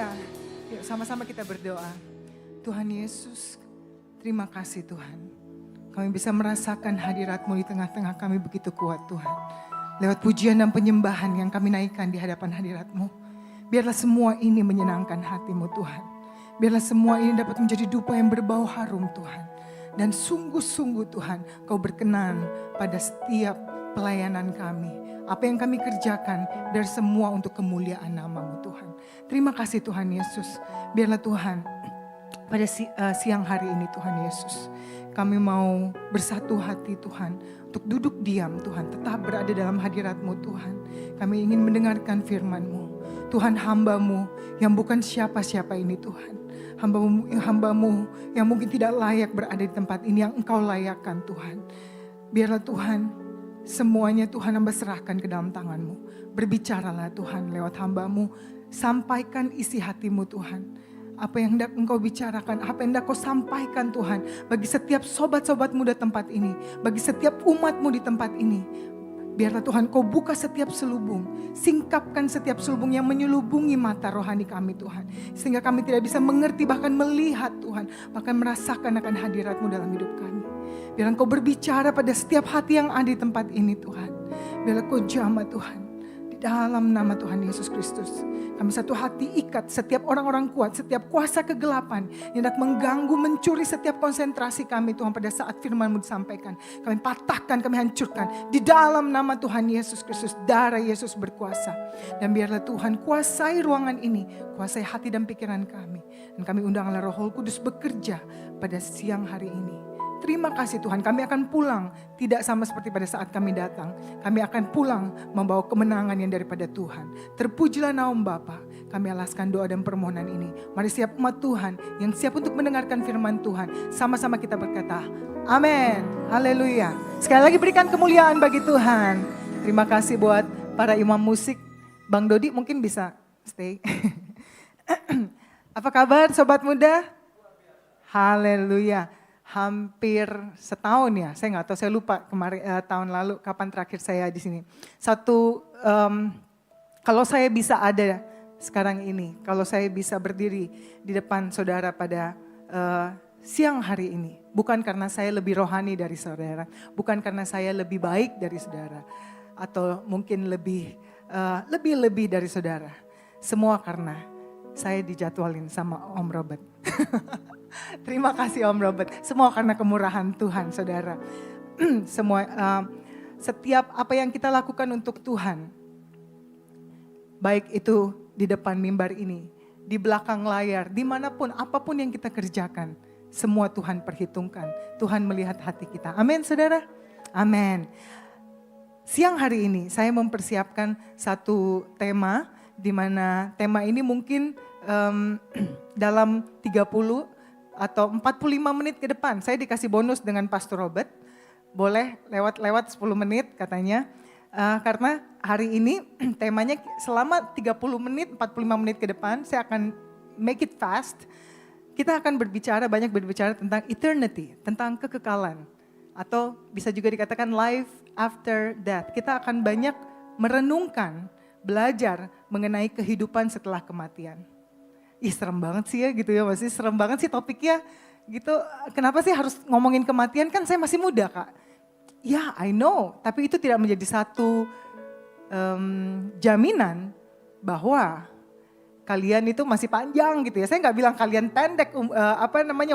Haleluya. Yuk sama-sama kita berdoa. Tuhan Yesus, terima kasih Tuhan. Kami bisa merasakan hadirat-Mu di tengah-tengah kami begitu kuat Tuhan. Lewat pujian dan penyembahan yang kami naikkan di hadapan hadirat-Mu. Biarlah semua ini menyenangkan hati-Mu Tuhan. Biarlah semua ini dapat menjadi dupa yang berbau harum Tuhan. Dan sungguh-sungguh Tuhan, Kau berkenan pada setiap pelayanan kami. Apa yang kami kerjakan, biar semua untuk kemuliaan nama-Mu Tuhan. Terima kasih Tuhan Yesus. Biarlah Tuhan, pada siang hari ini Tuhan Yesus, kami mau bersatu hati Tuhan, untuk duduk diam Tuhan, tetap berada dalam hadirat-Mu Tuhan. Kami ingin mendengarkan firman-Mu. Tuhan, hamba-Mu yang bukan siapa-siapa ini Tuhan. Hamba-Mu yang mungkin tidak layak berada di tempat ini, yang Engkau layakkan Tuhan. Biarlah Tuhan, semuanya Tuhan hamba serahkan ke dalam tangan-Mu. Berbicaralah Tuhan lewat hamba-Mu. Sampaikan isi hati-Mu Tuhan. Apa yang hendak Engkau bicarakan, apa yang hendak Kau sampaikan Tuhan. Bagi setiap sobat-sobat-Mu di tempat ini. Bagi setiap umat-Mu di tempat ini. Biarlah Tuhan Kau buka setiap selubung. Singkapkan setiap selubung yang menyelubungi mata rohani kami Tuhan. Sehingga kami tidak bisa mengerti, bahkan melihat Tuhan. Bahkan merasakan akan hadirat-Mu dalam hidup kami. Biarlah Kau berbicara pada setiap hati yang ada di tempat ini Tuhan. Biarlah Kau jamah Tuhan. Di dalam nama Tuhan Yesus Kristus. Kami satu hati ikat setiap orang-orang kuat, setiap kuasa kegelapan yang hendak mengganggu, mencuri setiap konsentrasi kami Tuhan pada saat firman-Mu disampaikan. Kami patahkan, kami hancurkan. Di dalam nama Tuhan Yesus Kristus, darah Yesus berkuasa. Dan biarlah Tuhan kuasai ruangan ini, kuasai hati dan pikiran kami. Dan kami undanglah Roh Kudus bekerja pada siang hari ini. Terima kasih Tuhan, kami akan pulang tidak sama seperti pada saat kami datang. Kami akan pulang membawa kemenangan yang daripada Tuhan. Terpujilah nama Bapa. Kami alaskan doa dan permohonan ini. Mari siap umat Tuhan yang siap untuk mendengarkan firman Tuhan. Sama-sama kita berkata, amin. Haleluya. Sekali lagi berikan kemuliaan bagi Tuhan. Terima kasih buat para imam musik. Bang Dodi mungkin bisa stay. Apa kabar sobat muda? Haleluya. Hampir setahun ya, saya nggak tahu, saya lupa kemarin tahun lalu kapan terakhir saya di sini. Kalau saya bisa ada sekarang ini, kalau saya bisa berdiri di depan saudara pada siang hari ini, bukan karena saya lebih rohani dari saudara, bukan karena saya lebih baik dari saudara, atau mungkin lebih dari saudara. Semua karena saya dijadwalin sama Om Robert. Terima kasih Om Robert. Semua karena kemurahan Tuhan, saudara. Setiap apa yang kita lakukan untuk Tuhan, baik itu di depan mimbar ini, di belakang layar, dimanapun, apapun yang kita kerjakan, semua Tuhan perhitungkan. Tuhan melihat hati kita. Amin, saudara. Amin. Siang hari ini saya mempersiapkan satu tema, di mana tema ini mungkin dalam 30 atau 45 menit ke depan, saya dikasih bonus dengan Pastor Robert, boleh lewat 10 menit katanya, karena hari ini temanya selama 30 menit, 45 menit ke depan, saya akan make it fast, kita akan banyak berbicara tentang eternity, tentang kekekalan, atau bisa juga dikatakan life after death. Kita akan banyak merenungkan, belajar mengenai kehidupan setelah kematian. Ih serem banget sih ya gitu ya, masih serem banget sih topiknya gitu. Kenapa sih harus ngomongin kematian, kan saya masih muda Kak. Ya I know, tapi itu tidak menjadi satu jaminan bahwa kalian itu masih panjang gitu ya. Saya nggak bilang kalian pendek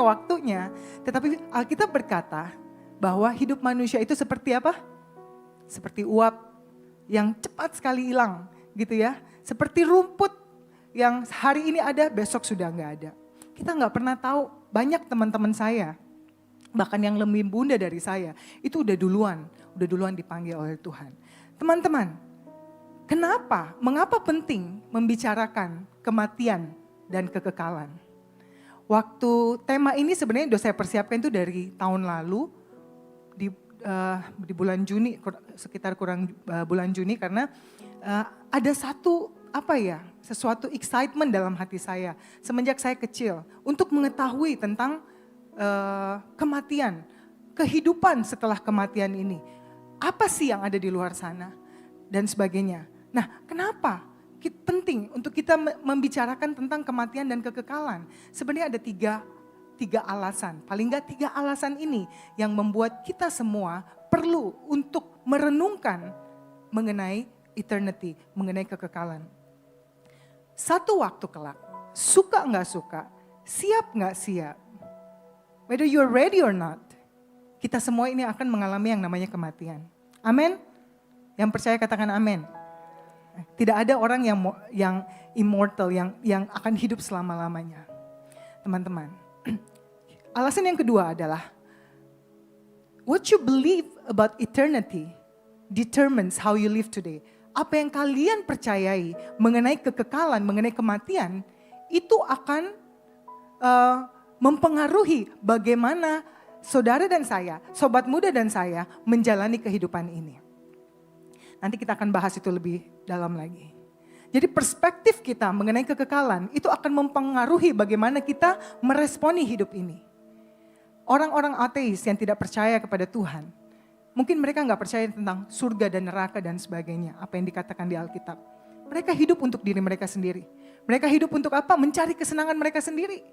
waktunya. Tetapi Alkitab berkata bahwa hidup manusia itu seperti apa? Seperti uap yang cepat sekali hilang gitu ya. Seperti rumput yang hari ini ada, besok sudah nggak ada. Kita nggak pernah tahu, banyak teman-teman saya, bahkan yang lebih bunda dari saya, itu udah duluan dipanggil oleh Tuhan. Teman-teman, mengapa penting membicarakan kematian dan kekekalan? Waktu tema ini sebenarnya sudah saya persiapkan itu dari tahun lalu, di bulan Juni, sekitar bulan Juni, karena ada sesuatu excitement dalam hati saya semenjak saya kecil untuk mengetahui tentang kematian, kehidupan setelah kematian ini. Apa sih yang ada di luar sana dan sebagainya. Nah, kenapa penting untuk kita membicarakan tentang kematian dan kekekalan. Sebenarnya ada tiga alasan, paling enggak 3 alasan ini yang membuat kita semua perlu untuk merenungkan mengenai eternity, mengenai kekekalan. Satu waktu kelak, suka nggak suka, siap nggak siap, whether you're ready or not, kita semua ini akan mengalami yang namanya kematian. Amin? Yang percaya katakan amin. Tidak ada orang yang immortal, yang akan hidup selama-lamanya. Teman-teman, alasan yang kedua adalah, what you believe about eternity determines how you live today. Apa yang kalian percayai mengenai kekekalan, mengenai kematian, itu akan mempengaruhi bagaimana saudara dan saya, sobat muda dan saya menjalani kehidupan ini. Nanti kita akan bahas itu lebih dalam lagi. Jadi perspektif kita mengenai kekekalan itu akan mempengaruhi bagaimana kita meresponi hidup ini. Orang-orang ateis yang tidak percaya kepada Tuhan, mungkin mereka nggak percaya tentang surga dan neraka dan sebagainya, apa yang dikatakan di Alkitab. Mereka hidup untuk diri mereka sendiri. Mereka hidup untuk apa? Mencari kesenangan mereka sendiri.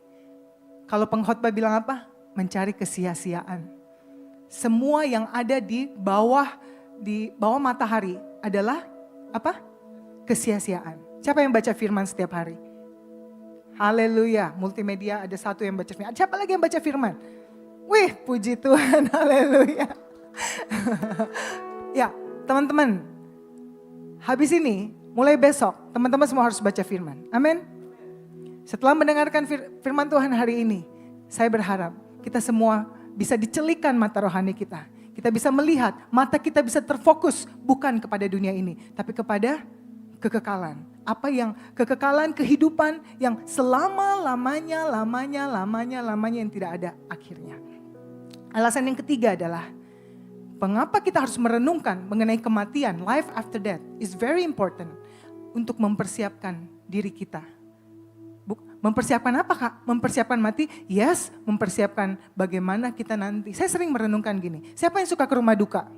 Kalau pengkhotbah bilang apa? Mencari kesia-siaan. Semua yang ada di bawah matahari adalah apa? Kesia-siaan. Siapa yang baca firman setiap hari? Haleluya, multimedia ada satu yang baca firman. Siapa lagi yang baca firman? Wih, puji Tuhan, haleluya. Ya, teman-teman, habis ini, mulai besok, teman-teman semua harus baca firman. Amin. Setelah mendengarkan firman Tuhan hari ini, saya berharap kita semua bisa dicelikan mata rohani kita. Kita bisa melihat, mata kita bisa terfokus bukan kepada dunia ini, tapi kepada kekekalan. Apa yang kekekalan kehidupan yang selama-lamanya yang tidak ada akhirnya. Alasan yang ketiga adalah, mengapa kita harus merenungkan mengenai kematian, life after death is very important untuk mempersiapkan diri kita. Mempersiapkan apa Kak? Mempersiapkan mati? Yes, mempersiapkan bagaimana kita nanti. Saya sering merenungkan gini, siapa yang suka ke rumah duka?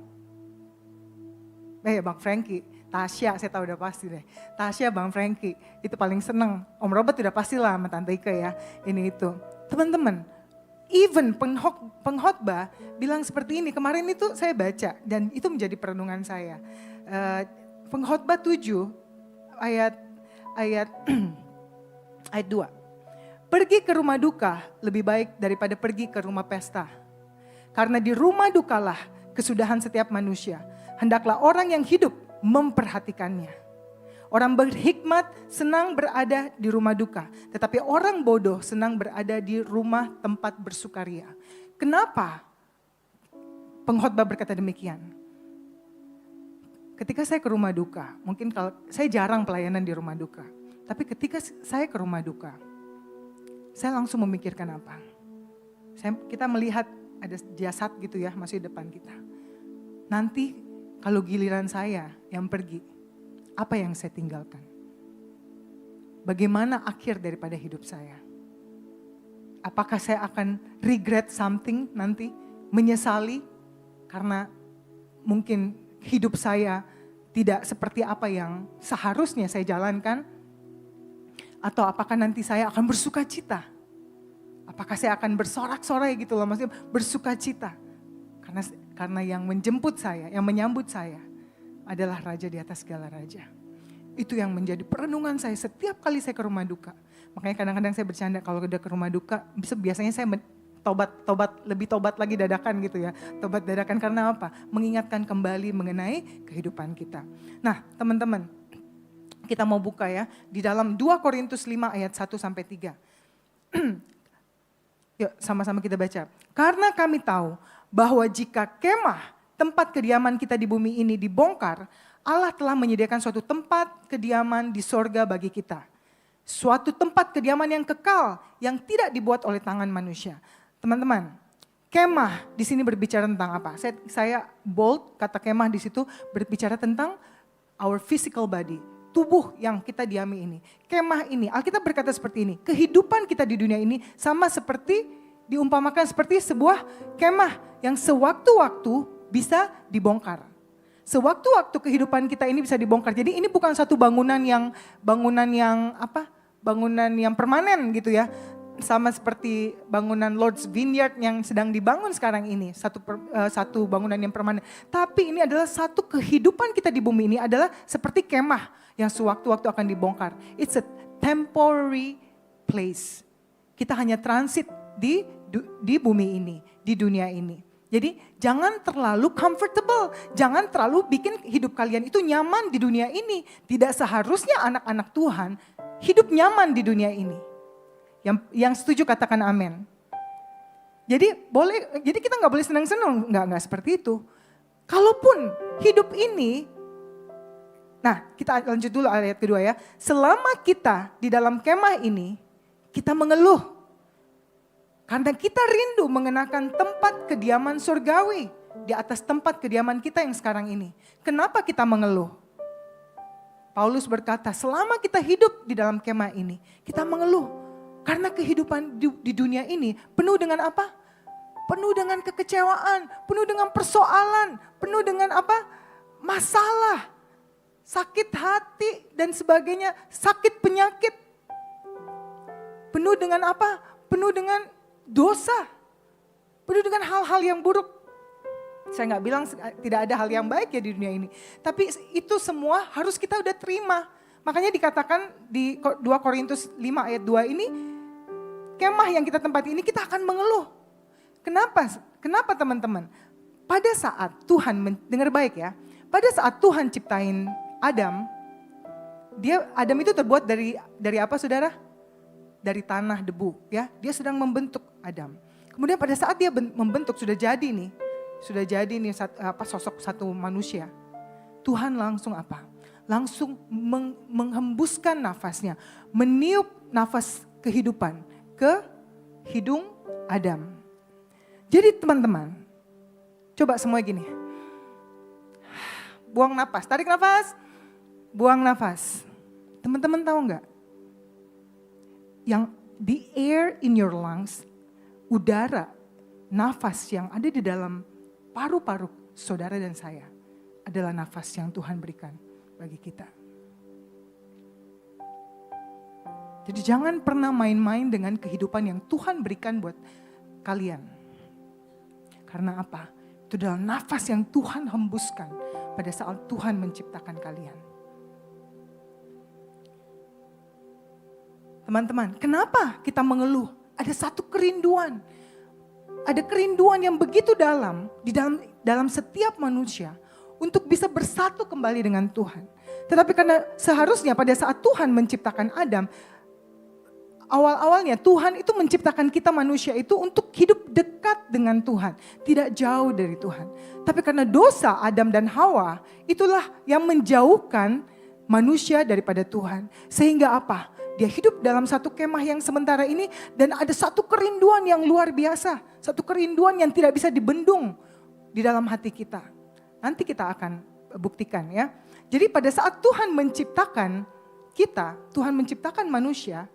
Bang Frankie, Tasya, saya tahu udah pasti deh. Tasya, Bang Frankie, itu paling seneng. Om Robert udah pasti lah sama Tante Ike ya, ini itu. Teman-teman, even pengkhotbah bilang seperti ini. Kemarin itu saya baca dan itu menjadi perenungan saya. Pengkhotbah 7 ayat 2. Pergi ke rumah duka lebih baik daripada pergi ke rumah pesta. Karena di rumah dukalah kesudahan setiap manusia. Hendaklah orang yang hidup memperhatikannya. Orang berhikmat senang berada di rumah duka, tetapi orang bodoh senang berada di rumah tempat bersukaria. Kenapa pengkhotbah berkata demikian? Ketika saya ke rumah duka, mungkin kalau saya jarang pelayanan di rumah duka, tapi ketika saya ke rumah duka, saya langsung memikirkan apa? Kita melihat ada jasad gitu ya, masih di depan kita. Nanti kalau giliran saya yang pergi, apa yang saya tinggalkan? Bagaimana akhir daripada hidup saya? Apakah saya akan regret something nanti? Menyesali karena mungkin hidup saya tidak seperti apa yang seharusnya saya jalankan? Atau apakah nanti saya akan bersuka cita? Apakah saya akan bersorak-sorai gitu loh, maksudnya bersuka cita? Karena yang menjemput saya, yang menyambut saya adalah Raja di atas segala raja. Itu yang menjadi perenungan saya setiap kali saya ke rumah duka. Makanya kadang-kadang saya bercanda kalau udah ke rumah duka, biasanya saya lebih tobat lagi dadakan gitu ya. Tobat dadakan karena apa? Mengingatkan kembali mengenai kehidupan kita. Nah teman-teman, kita mau buka ya di dalam 2 Korintus 5 ayat 1 sampai 3. Yuk sama-sama kita baca. Karena kami tahu bahwa jika kemah tempat kediaman kita di bumi ini dibongkar, Allah telah menyediakan suatu tempat kediaman di sorga bagi kita. Suatu tempat kediaman yang kekal yang tidak dibuat oleh tangan manusia. Teman-teman, kemah di sini berbicara tentang apa? Saya bold kata kemah di situ berbicara tentang our physical body. Tubuh yang kita diami ini. Kemah ini, Alkitab berkata seperti ini. Kehidupan kita di dunia ini sama seperti diumpamakan seperti sebuah kemah yang sewaktu-waktu bisa dibongkar. Sewaktu-waktu kehidupan kita ini bisa dibongkar. Jadi ini bukan satu bangunan yang permanen gitu ya. Sama seperti bangunan Lord's Vineyard yang sedang dibangun sekarang ini. Satu bangunan yang permanen. Tapi ini adalah satu kehidupan kita di bumi ini adalah seperti kemah yang sewaktu-waktu akan dibongkar. It's a temporary place. Kita hanya transit di bumi ini, di dunia ini. Jadi jangan terlalu comfortable, jangan terlalu bikin hidup kalian itu nyaman di dunia ini. Tidak seharusnya anak-anak Tuhan hidup nyaman di dunia ini. Yang setuju katakan amin. Jadi kita nggak boleh senang-senang, nggak seperti itu. Kalaupun hidup ini, nah kita lanjut dulu ayat kedua ya. Selama kita di dalam kemah ini, kita mengeluh. Karena kita rindu mengenakan tempat kediaman surgawi di atas tempat kediaman kita yang sekarang ini. Kenapa kita mengeluh? Paulus berkata, selama kita hidup di dalam kemah ini, kita mengeluh. Karena kehidupan di dunia ini penuh dengan apa? Penuh dengan kekecewaan, penuh dengan persoalan, penuh dengan apa? Masalah, sakit hati dan sebagainya, sakit penyakit. Penuh dengan apa? Penuh dengan dosa, penuh dengan hal-hal yang buruk. Saya nggak bilang tidak ada hal yang baik ya di dunia ini. Tapi itu semua harus kita udah terima. Makanya dikatakan di 2 Korintus 5 ayat 2 ini, kemah yang kita tempati ini kita akan mengeluh. Kenapa? Kenapa teman-teman? Pada saat Tuhan, dengar baik ya, pada saat Tuhan ciptain Adam, Adam itu terbuat dari apa saudara? Dari tanah debu ya, dia sedang membentuk Adam. Kemudian pada saat dia membentuk sudah jadi nih sosok satu manusia. Tuhan langsung apa? Langsung menghembuskan nafasnya, meniup nafas kehidupan ke hidung Adam. Jadi teman-teman, coba semua gini. Buang nafas, tarik nafas, buang nafas. Teman-teman tahu nggak? Yang the air in your lungs, udara, nafas yang ada di dalam paru-paru saudara dan saya adalah nafas yang Tuhan berikan bagi kita. Jadi jangan pernah main-main dengan kehidupan yang Tuhan berikan buat kalian. Karena apa? Itu adalah nafas yang Tuhan hembuskan pada saat Tuhan menciptakan kalian. Teman-teman, kenapa kita mengeluh? Ada satu kerinduan. Ada kerinduan yang begitu dalam di dalam setiap manusia untuk bisa bersatu kembali dengan Tuhan. Tetapi karena seharusnya pada saat Tuhan menciptakan Adam, awal-awalnya Tuhan itu menciptakan kita manusia itu untuk hidup dekat dengan Tuhan, tidak jauh dari Tuhan. Tapi karena dosa Adam dan Hawa, itulah yang menjauhkan manusia daripada Tuhan. Sehingga apa? Dia hidup dalam satu kemah yang sementara ini dan ada satu kerinduan yang luar biasa. Satu kerinduan yang tidak bisa dibendung di dalam hati kita. Nanti kita akan buktikan ya. Jadi pada saat Tuhan menciptakan kita, Tuhan menciptakan manusia,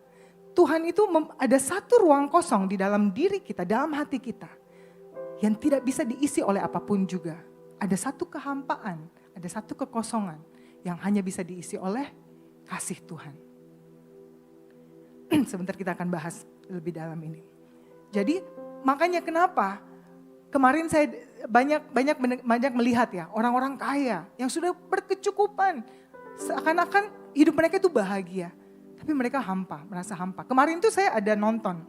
Tuhan itu ada satu ruang kosong di dalam diri kita, dalam hati kita. Yang tidak bisa diisi oleh apapun juga. Ada satu kehampaan, ada satu kekosongan yang hanya bisa diisi oleh kasih Tuhan. Sebentar kita akan bahas lebih dalam ini. Jadi makanya kenapa kemarin saya banyak melihat ya orang-orang kaya yang sudah berkecukupan. Seakan-akan hidup mereka itu bahagia. Tapi mereka hampa, merasa hampa. Kemarin tuh saya ada nonton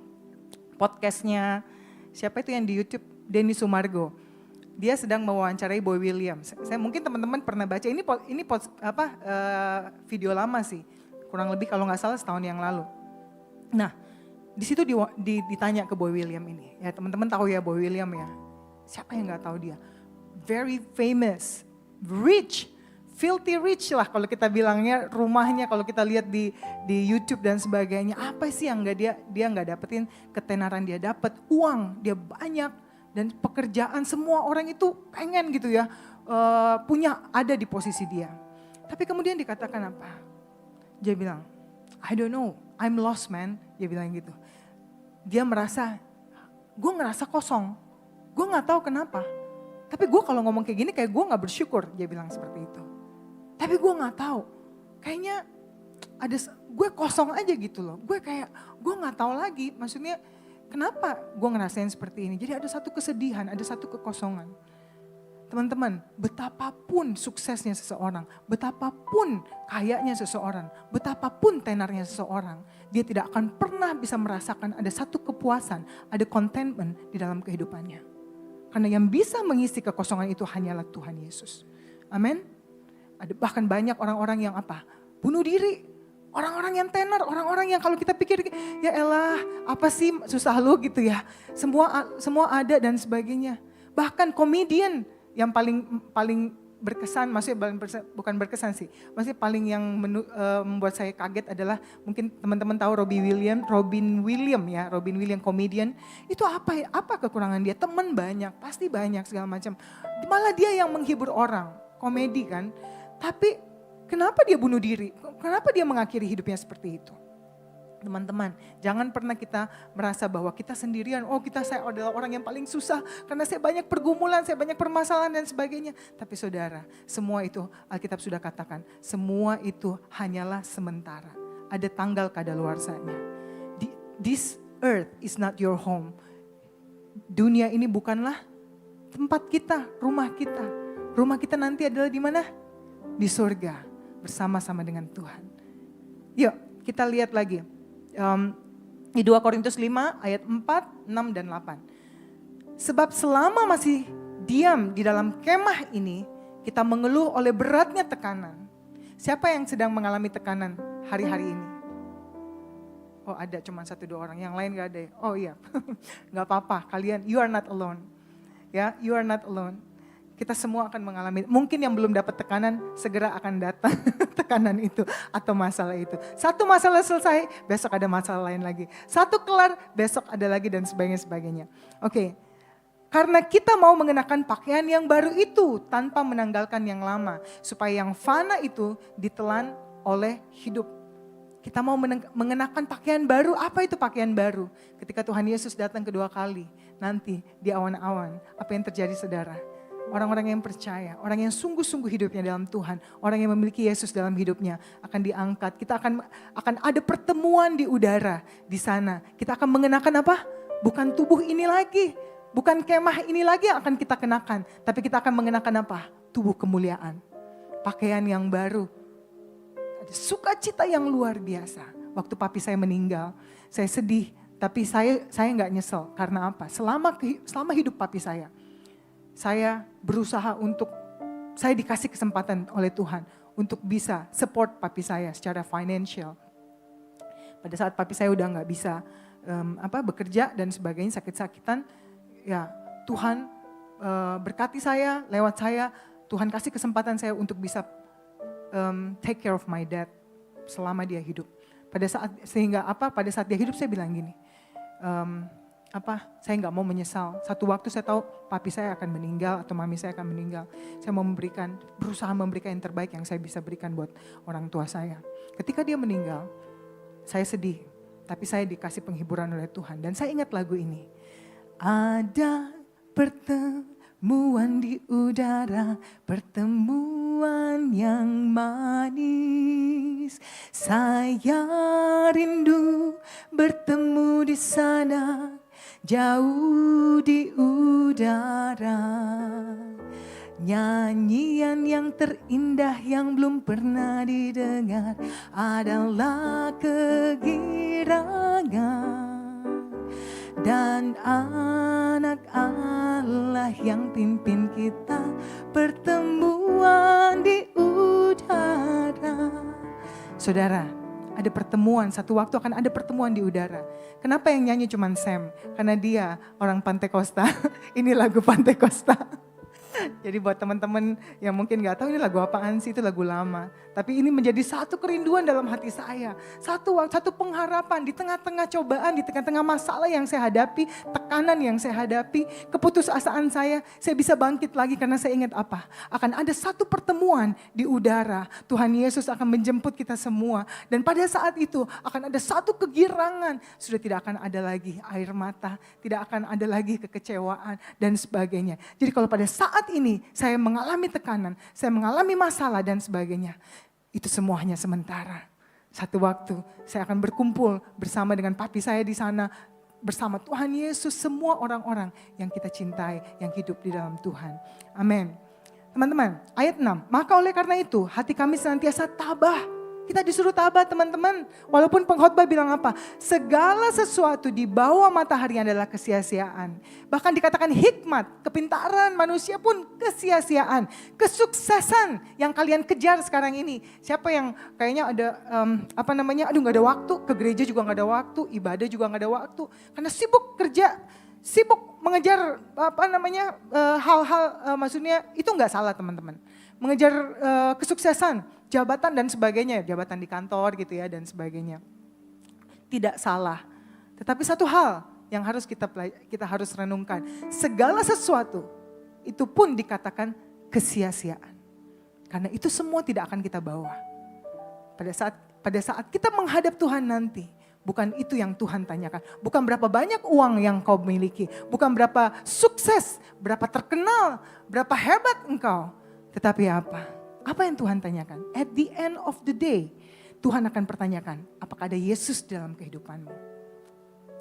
podcastnya siapa itu yang di YouTube, Denny Sumargo. Dia sedang mewawancarai Boy Williams. Saya mungkin teman-teman pernah baca video lama sih. Kurang lebih kalau nggak salah setahun yang lalu. Nah, di situ ditanya ke Boy William ini. Ya teman-teman tahu ya Boy William ya. Siapa yang nggak tahu dia? Very famous, rich, filthy rich lah kalau kita bilangnya. Rumahnya kalau kita lihat di YouTube dan sebagainya. Apa sih yang dia nggak dapetin? Ketenaran dia dapat, uang dia banyak dan pekerjaan semua orang itu pengen gitu ya punya ada di posisi dia. Tapi kemudian dikatakan apa? Dia bilang, I don't know. I'm lost man, dia bilang gitu. Dia merasa, gue ngerasa kosong. Gue gak tahu kenapa. Tapi gue kalau ngomong kayak gini kayak gue gak bersyukur, dia bilang seperti itu. Tapi gue gak tahu, kayaknya gue kosong aja gitu loh. Gue gak tahu lagi, maksudnya kenapa gue ngerasain seperti ini. Jadi ada satu kesedihan, ada satu kekosongan. Teman-teman, betapapun suksesnya seseorang, betapapun kayanya seseorang, betapapun tenarnya seseorang, dia tidak akan pernah bisa merasakan ada satu kepuasan, ada contentment di dalam kehidupannya. Karena yang bisa mengisi kekosongan itu hanyalah Tuhan Yesus. Amin. Ada bahkan banyak orang-orang yang bunuh diri. Orang-orang yang tenar, orang-orang yang kalau kita pikir, ya elah apa sih susah lu gitu ya. Semua ada dan sebagainya. Bahkan komedian yang paling berkesan, maksudnya bukan berkesan sih, maksudnya paling yang membuat saya kaget adalah mungkin teman-teman tahu Robin Williams komedian. Itu apa kekurangan dia? Teman banyak, pasti banyak segala macam. Malah dia yang menghibur orang, komedi kan. Tapi kenapa dia bunuh diri? Kenapa dia mengakhiri hidupnya seperti itu? Teman-teman, jangan pernah kita merasa bahwa kita sendirian, saya adalah orang yang paling susah karena saya banyak pergumulan, saya banyak permasalahan dan sebagainya. Tapi saudara, semua itu Alkitab sudah katakan, semua itu hanyalah sementara. Ada tanggal kadaluarsanya. This earth is not your home. Dunia ini bukanlah tempat kita, rumah kita. Rumah kita nanti adalah di mana? Di surga, bersama-sama dengan Tuhan. Yuk, kita lihat lagi. Di 2 Korintus 5 ayat 4, 6 dan 8. Sebab selama masih diam di dalam kemah ini, kita mengeluh oleh beratnya tekanan. Siapa yang sedang mengalami tekanan hari-hari ini? Oh ada cuma 1-2 orang, yang lain gak ada ya? Oh iya, gak apa-apa, kalian, you are not alone. Ya, you are not alone. Kita semua akan mengalami, mungkin yang belum dapat tekanan, segera akan datang tekanan itu atau masalah itu. Satu masalah selesai, besok ada masalah lain lagi. Satu kelar, besok ada lagi dan sebagainya. Oke, karena kita mau mengenakan pakaian yang baru itu tanpa menanggalkan yang lama. Supaya yang fana itu ditelan oleh hidup. Kita mau mengenakan pakaian baru, apa itu pakaian baru? Ketika Tuhan Yesus datang kedua kali, nanti di awan-awan, apa yang terjadi saudara? Orang-orang yang percaya, orang yang sungguh-sungguh hidupnya dalam Tuhan, orang yang memiliki Yesus dalam hidupnya akan diangkat. Kita akan ada pertemuan di udara di sana. Kita akan mengenakan apa? Bukan tubuh ini lagi, bukan kemah ini lagi yang akan kita kenakan, tapi kita akan mengenakan apa? Tubuh kemuliaan, pakaian yang baru. Ada sukacita yang luar biasa. Waktu papi saya meninggal, saya sedih, tapi saya nggak nyesel. Karena apa? Selama hidup papi saya berusaha saya dikasih kesempatan oleh Tuhan untuk bisa support papi saya secara financial. Pada saat papi saya udah nggak bisa bekerja dan sebagainya, sakit-sakitan, ya Tuhan berkati saya, lewat saya, Tuhan kasih kesempatan saya untuk bisa take care of my dad selama dia hidup. Pada saat dia hidup saya bilang gini, saya nggak mau menyesal. Satu waktu saya tahu papi saya akan meninggal atau mami saya akan meninggal. Saya mau berusaha memberikan yang terbaik yang saya bisa berikan buat orang tua saya. Ketika dia meninggal, saya sedih. Tapi saya dikasih penghiburan oleh Tuhan. Dan saya ingat lagu ini. Ada pertemuan di udara, pertemuan yang manis. Saya rindu bertemu di sana. Jauh di udara, nyanyian yang terindah yang belum pernah didengar adalah kegirangan dan anak Allah yang pimpin kita pertemuan di udara. Saudara, ada pertemuan, satu waktu akan ada pertemuan di udara. Kenapa yang nyanyi cuman Sam? Karena dia orang Pantai Costa. Ini lagu Pantai Costa. Jadi buat teman-teman yang mungkin gak tahu ini lagu apaan sih, itu lagu lama. Tapi ini menjadi satu kerinduan dalam hati saya. Satu pengharapan di tengah-tengah cobaan, di tengah-tengah masalah yang saya hadapi, tekanan yang saya hadapi, keputusasaan saya bisa bangkit lagi karena saya ingat apa? Akan ada satu pertemuan di udara. Tuhan Yesus akan menjemput kita semua. Dan pada saat itu akan ada satu kegirangan. Sudah tidak akan ada lagi air mata, tidak akan ada lagi kekecewaan dan sebagainya. Jadi kalau pada saat saat ini saya mengalami tekanan, saya mengalami masalah dan sebagainya. Itu semuanya sementara. Satu waktu saya akan berkumpul bersama dengan papi saya di sana, bersama Tuhan Yesus, semua orang-orang yang kita cintai, yang hidup di dalam Tuhan. Amin. Teman-teman, ayat 6. Maka oleh karena itu, hati kami senantiasa tabah. Kita disuruh tabah teman-teman. Walaupun pengkhotbah bilang apa? Segala sesuatu di bawah matahari adalah kesia-siaan. Bahkan dikatakan hikmat, kepintaran manusia pun kesia-siaan. Kesuksesan yang kalian kejar sekarang ini. Siapa yang kayaknya ada aduh gak ada waktu, ke gereja juga gak ada waktu, ibadah juga gak ada waktu. Karena sibuk kerja, sibuk mengejar hal-hal maksudnya itu gak salah teman-teman. Mengejar kesuksesan, jabatan dan sebagainya, jabatan di kantor gitu ya dan sebagainya. Tidak salah. Tetapi satu hal yang harus kita harus renungkan, segala sesuatu itu pun dikatakan kesia-siaan. Karena itu semua tidak akan kita bawa. Pada saat kita menghadap Tuhan nanti, bukan itu yang Tuhan tanyakan. Bukan berapa banyak uang yang kau miliki, bukan berapa sukses, berapa terkenal, berapa hebat engkau. Tetapi apa? Apa yang Tuhan tanyakan? At the end of the day, Tuhan akan pertanyakan, apakah ada Yesus dalam kehidupanmu?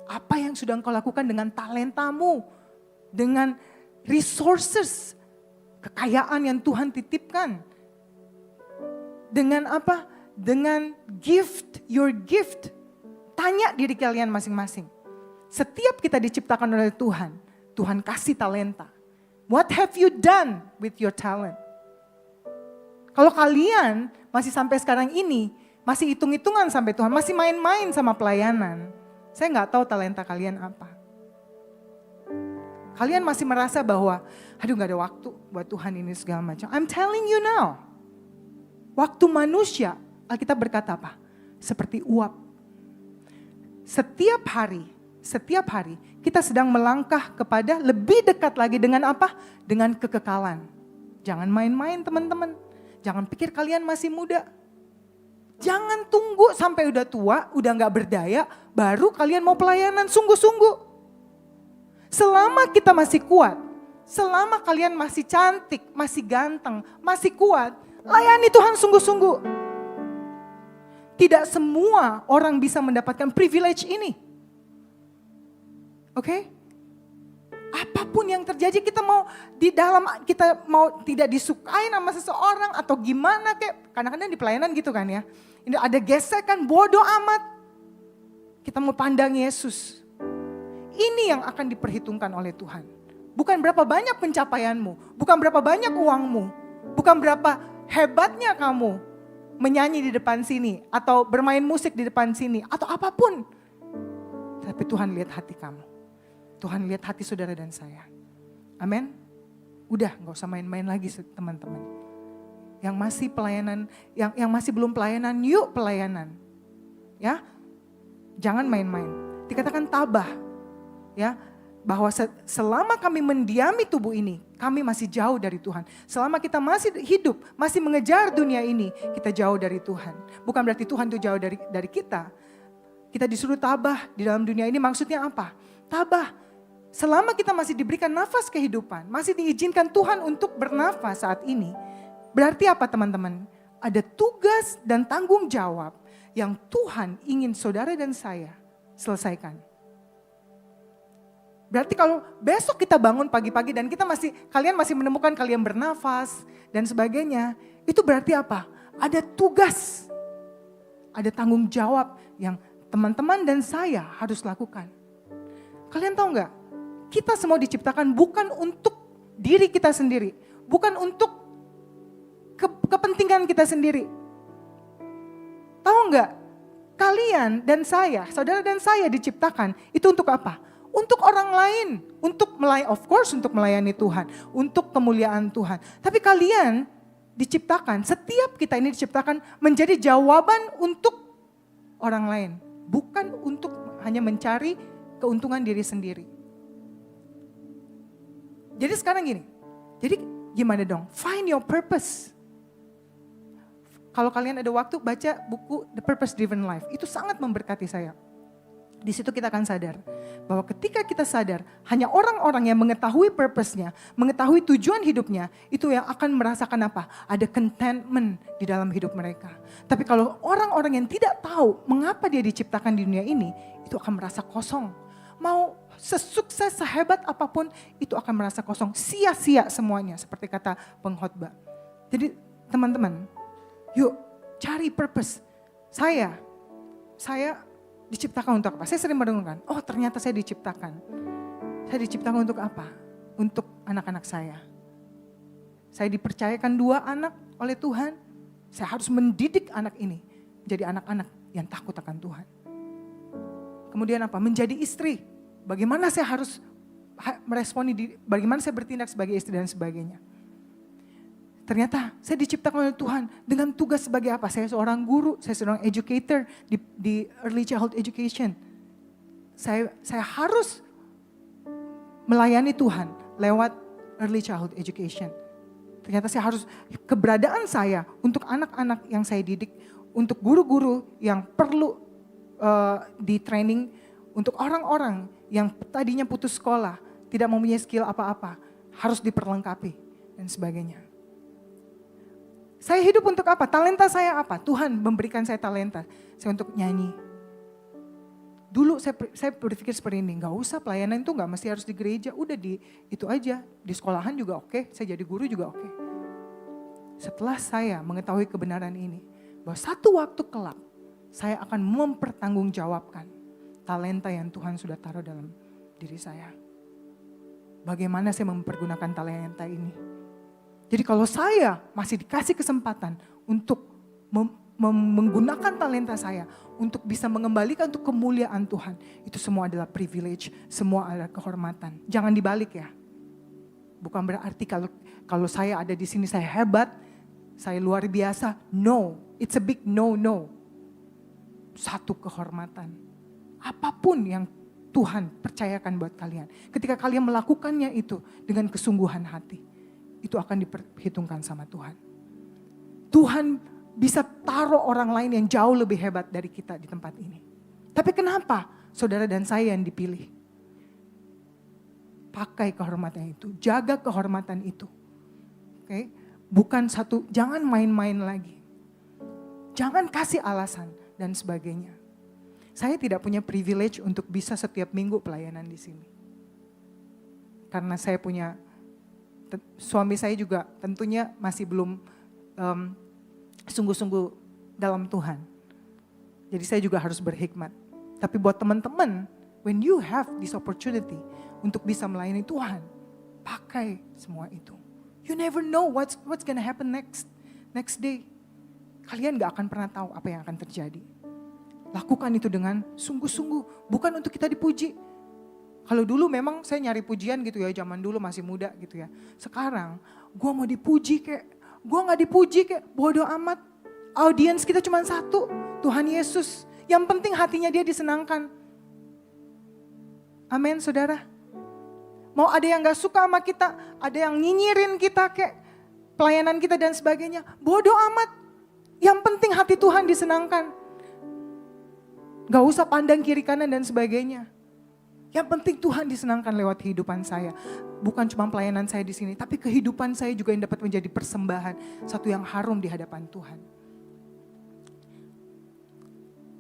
Apa yang sudah engkau lakukan dengan talentamu, dengan resources, kekayaan yang Tuhan titipkan? Dengan apa? Dengan gift, your gift. Tanya diri kalian masing-masing. Setiap kita diciptakan oleh Tuhan, Tuhan kasih talenta. What have you done with your talent? Kalau kalian masih sampai sekarang ini, masih hitung-hitungan sampai Tuhan, masih main-main sama pelayanan, saya gak tahu talenta kalian apa. Kalian masih merasa bahwa, aduh gak ada waktu buat Tuhan ini segala macam. I'm telling you now, waktu manusia, Alkitab berkata apa? Seperti uap. Setiap hari kita sedang melangkah kepada lebih dekat lagi dengan apa? Dengan kekekalan. Jangan main-main teman-teman. Jangan pikir kalian masih muda. Jangan tunggu sampai udah tua, udah gak berdaya, baru kalian mau pelayanan sungguh-sungguh. Selama kita masih kuat, selama kalian masih cantik, masih ganteng, masih kuat, layani Tuhan sungguh-sungguh. Tidak semua orang bisa mendapatkan privilege ini. Oke? Apapun yang terjadi kita mau tidak disukai sama seseorang atau gimana kayak kadang-kadang di pelayanan gitu kan ya. Ini ada gesekan bodoh amat. Kita mau pandang Yesus. Ini yang akan diperhitungkan oleh Tuhan. Bukan berapa banyak pencapaianmu, bukan berapa banyak uangmu, bukan berapa hebatnya kamu menyanyi di depan sini atau bermain musik di depan sini atau apapun. Tapi Tuhan lihat hati kamu. Tuhan lihat hati saudara dan saya. Amin. Udah gak usah main-main lagi teman-teman. Yang masih pelayanan, yang masih belum pelayanan, yuk pelayanan. Ya, jangan main-main. Dikatakan tabah. Ya, bahwa selama kami mendiami tubuh ini, kami masih jauh dari Tuhan. Selama kita masih hidup, masih mengejar dunia ini, kita jauh dari Tuhan. Bukan berarti Tuhan itu jauh dari kita. Kita disuruh tabah di dalam dunia ini, maksudnya apa? Tabah. Selama kita masih diberikan nafas kehidupan, masih diizinkan Tuhan untuk bernafas saat ini, berarti apa teman-teman? Ada tugas dan tanggung jawab yang Tuhan ingin saudara dan saya selesaikan. Berarti kalau besok kita bangun pagi-pagi dan kalian masih menemukan kalian bernafas dan sebagainya, itu berarti apa? Ada tugas, ada tanggung jawab yang teman-teman dan saya harus lakukan. Kalian tahu nggak? Kita semua diciptakan bukan untuk diri kita sendiri. Bukan untuk kepentingan kita sendiri. Tahu nggak? Kalian dan saya, saudara dan saya diciptakan itu untuk apa? Untuk orang lain. Untuk melayani Tuhan. Untuk kemuliaan Tuhan. Tapi kalian diciptakan, setiap kita ini diciptakan menjadi jawaban untuk orang lain. Bukan untuk hanya mencari keuntungan diri sendiri. Jadi sekarang gini, jadi gimana dong? Find your purpose. Kalau kalian ada waktu baca buku The Purpose Driven Life, itu sangat memberkati saya. Di situ kita akan sadar bahwa ketika kita sadar hanya orang-orang yang mengetahui purpose-nya, mengetahui tujuan hidupnya, itu yang akan merasakan apa? Ada contentment di dalam hidup mereka. Tapi kalau orang-orang yang tidak tahu mengapa dia diciptakan di dunia ini, itu akan merasa kosong. Mau sesukses, sehebat apapun, itu akan merasa kosong. Sia-sia semuanya, seperti kata pengkhotbah. Jadi teman-teman, yuk cari purpose. Saya diciptakan untuk apa? Saya sering merenungkan, oh ternyata saya diciptakan. Saya diciptakan untuk apa? Untuk anak-anak saya. Saya dipercayakan 2 anak oleh Tuhan. Saya harus mendidik anak ini menjadi anak-anak yang takut akan Tuhan. Kemudian apa? Menjadi istri. Bagaimana saya harus meresponi, bagaimana saya bertindak sebagai istri dan sebagainya. Ternyata saya diciptakan oleh Tuhan dengan tugas sebagai apa? Saya seorang guru, saya seorang educator di early childhood education. Saya harus melayani Tuhan lewat early childhood education. Ternyata saya harus, keberadaan saya untuk anak-anak yang saya didik, untuk guru-guru yang perlu di training, untuk orang-orang yang tadinya putus sekolah, tidak mempunyai skill apa-apa, harus diperlengkapi dan sebagainya. Saya hidup untuk apa? Talenta saya apa? Tuhan memberikan saya talenta. Saya untuk nyanyi. Dulu saya berpikir seperti ini, gak usah pelayanan itu gak mesti harus di gereja. Udah itu aja, di sekolahan juga oke, saya jadi guru juga oke. Setelah saya mengetahui kebenaran ini, bahwa satu waktu kelak, saya akan mempertanggungjawabkan talenta yang Tuhan sudah taruh dalam diri saya. Bagaimana saya mempergunakan talenta ini? Jadi kalau saya masih dikasih kesempatan untuk menggunakan talenta saya untuk bisa mengembalikan untuk kemuliaan Tuhan, itu semua adalah privilege, semua adalah kehormatan. Jangan dibalik ya. Bukan berarti kalau saya ada di sini saya hebat, saya luar biasa. No, it's a big no. Satu kehormatan. Apapun yang Tuhan percayakan buat kalian. Ketika kalian melakukannya itu dengan kesungguhan hati, itu akan diperhitungkan sama Tuhan. Tuhan bisa taruh orang lain yang jauh lebih hebat dari kita di tempat ini. Tapi kenapa saudara dan saya yang dipilih? Pakai kehormatan itu, jaga kehormatan itu. Oke? Bukan jangan main-main lagi. Jangan kasih alasan dan sebagainya. Saya tidak punya privilege untuk bisa setiap minggu pelayanan di sini. Karena saya punya suami saya juga tentunya masih belum sungguh-sungguh dalam Tuhan. Jadi saya juga harus berhikmat. Tapi buat teman-teman, when you have this opportunity untuk bisa melayani Tuhan, pakai semua itu. You never know what's gonna happen next day. Kalian gak akan pernah tahu apa yang akan terjadi. Lakukan itu dengan sungguh-sungguh, bukan untuk kita dipuji. Kalau dulu memang saya nyari pujian gitu ya, zaman dulu masih muda gitu ya. Sekarang gue mau dipuji gue gak dipuji bodoh amat. Audiens kita cuma satu, Tuhan Yesus. Yang penting hatinya dia disenangkan. Amin saudara. Mau ada yang gak suka sama kita, ada yang nyinyirin kita pelayanan kita dan sebagainya. Bodoh amat. Yang penting hati Tuhan disenangkan. Gak usah pandang kiri kanan dan sebagainya. Yang penting Tuhan disenangkan lewat kehidupan saya. Bukan cuma pelayanan saya di sini, tapi kehidupan saya juga yang dapat menjadi persembahan. Satu yang harum di hadapan Tuhan.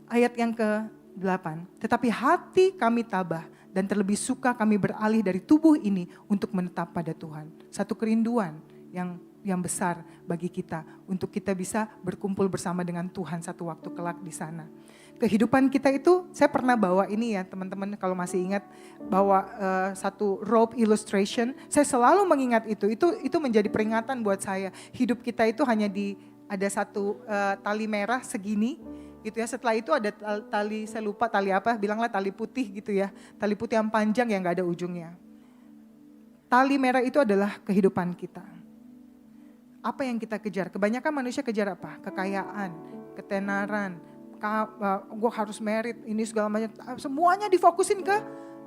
Ayat yang ke-8. Tetapi hati kami tabah dan terlebih suka kami beralih dari tubuh ini untuk menetap pada Tuhan. Satu kerinduan yang besar bagi kita. Untuk kita bisa berkumpul bersama dengan Tuhan satu waktu kelak di sana. Kehidupan kita itu, saya pernah bawa ini ya teman-teman kalau masih ingat, bawa satu rope illustration. Saya selalu mengingat itu menjadi peringatan buat saya. Hidup kita itu hanya ada satu tali merah segini gitu ya. Setelah itu ada tali, saya lupa tali apa, bilanglah tali putih gitu ya. Tali putih yang panjang yang gak ada ujungnya. Tali merah itu adalah kehidupan kita. Apa yang kita kejar? Kebanyakan manusia kejar apa? Kekayaan, ketenaran, gue harus merit, ini segala macam. Semuanya difokusin ke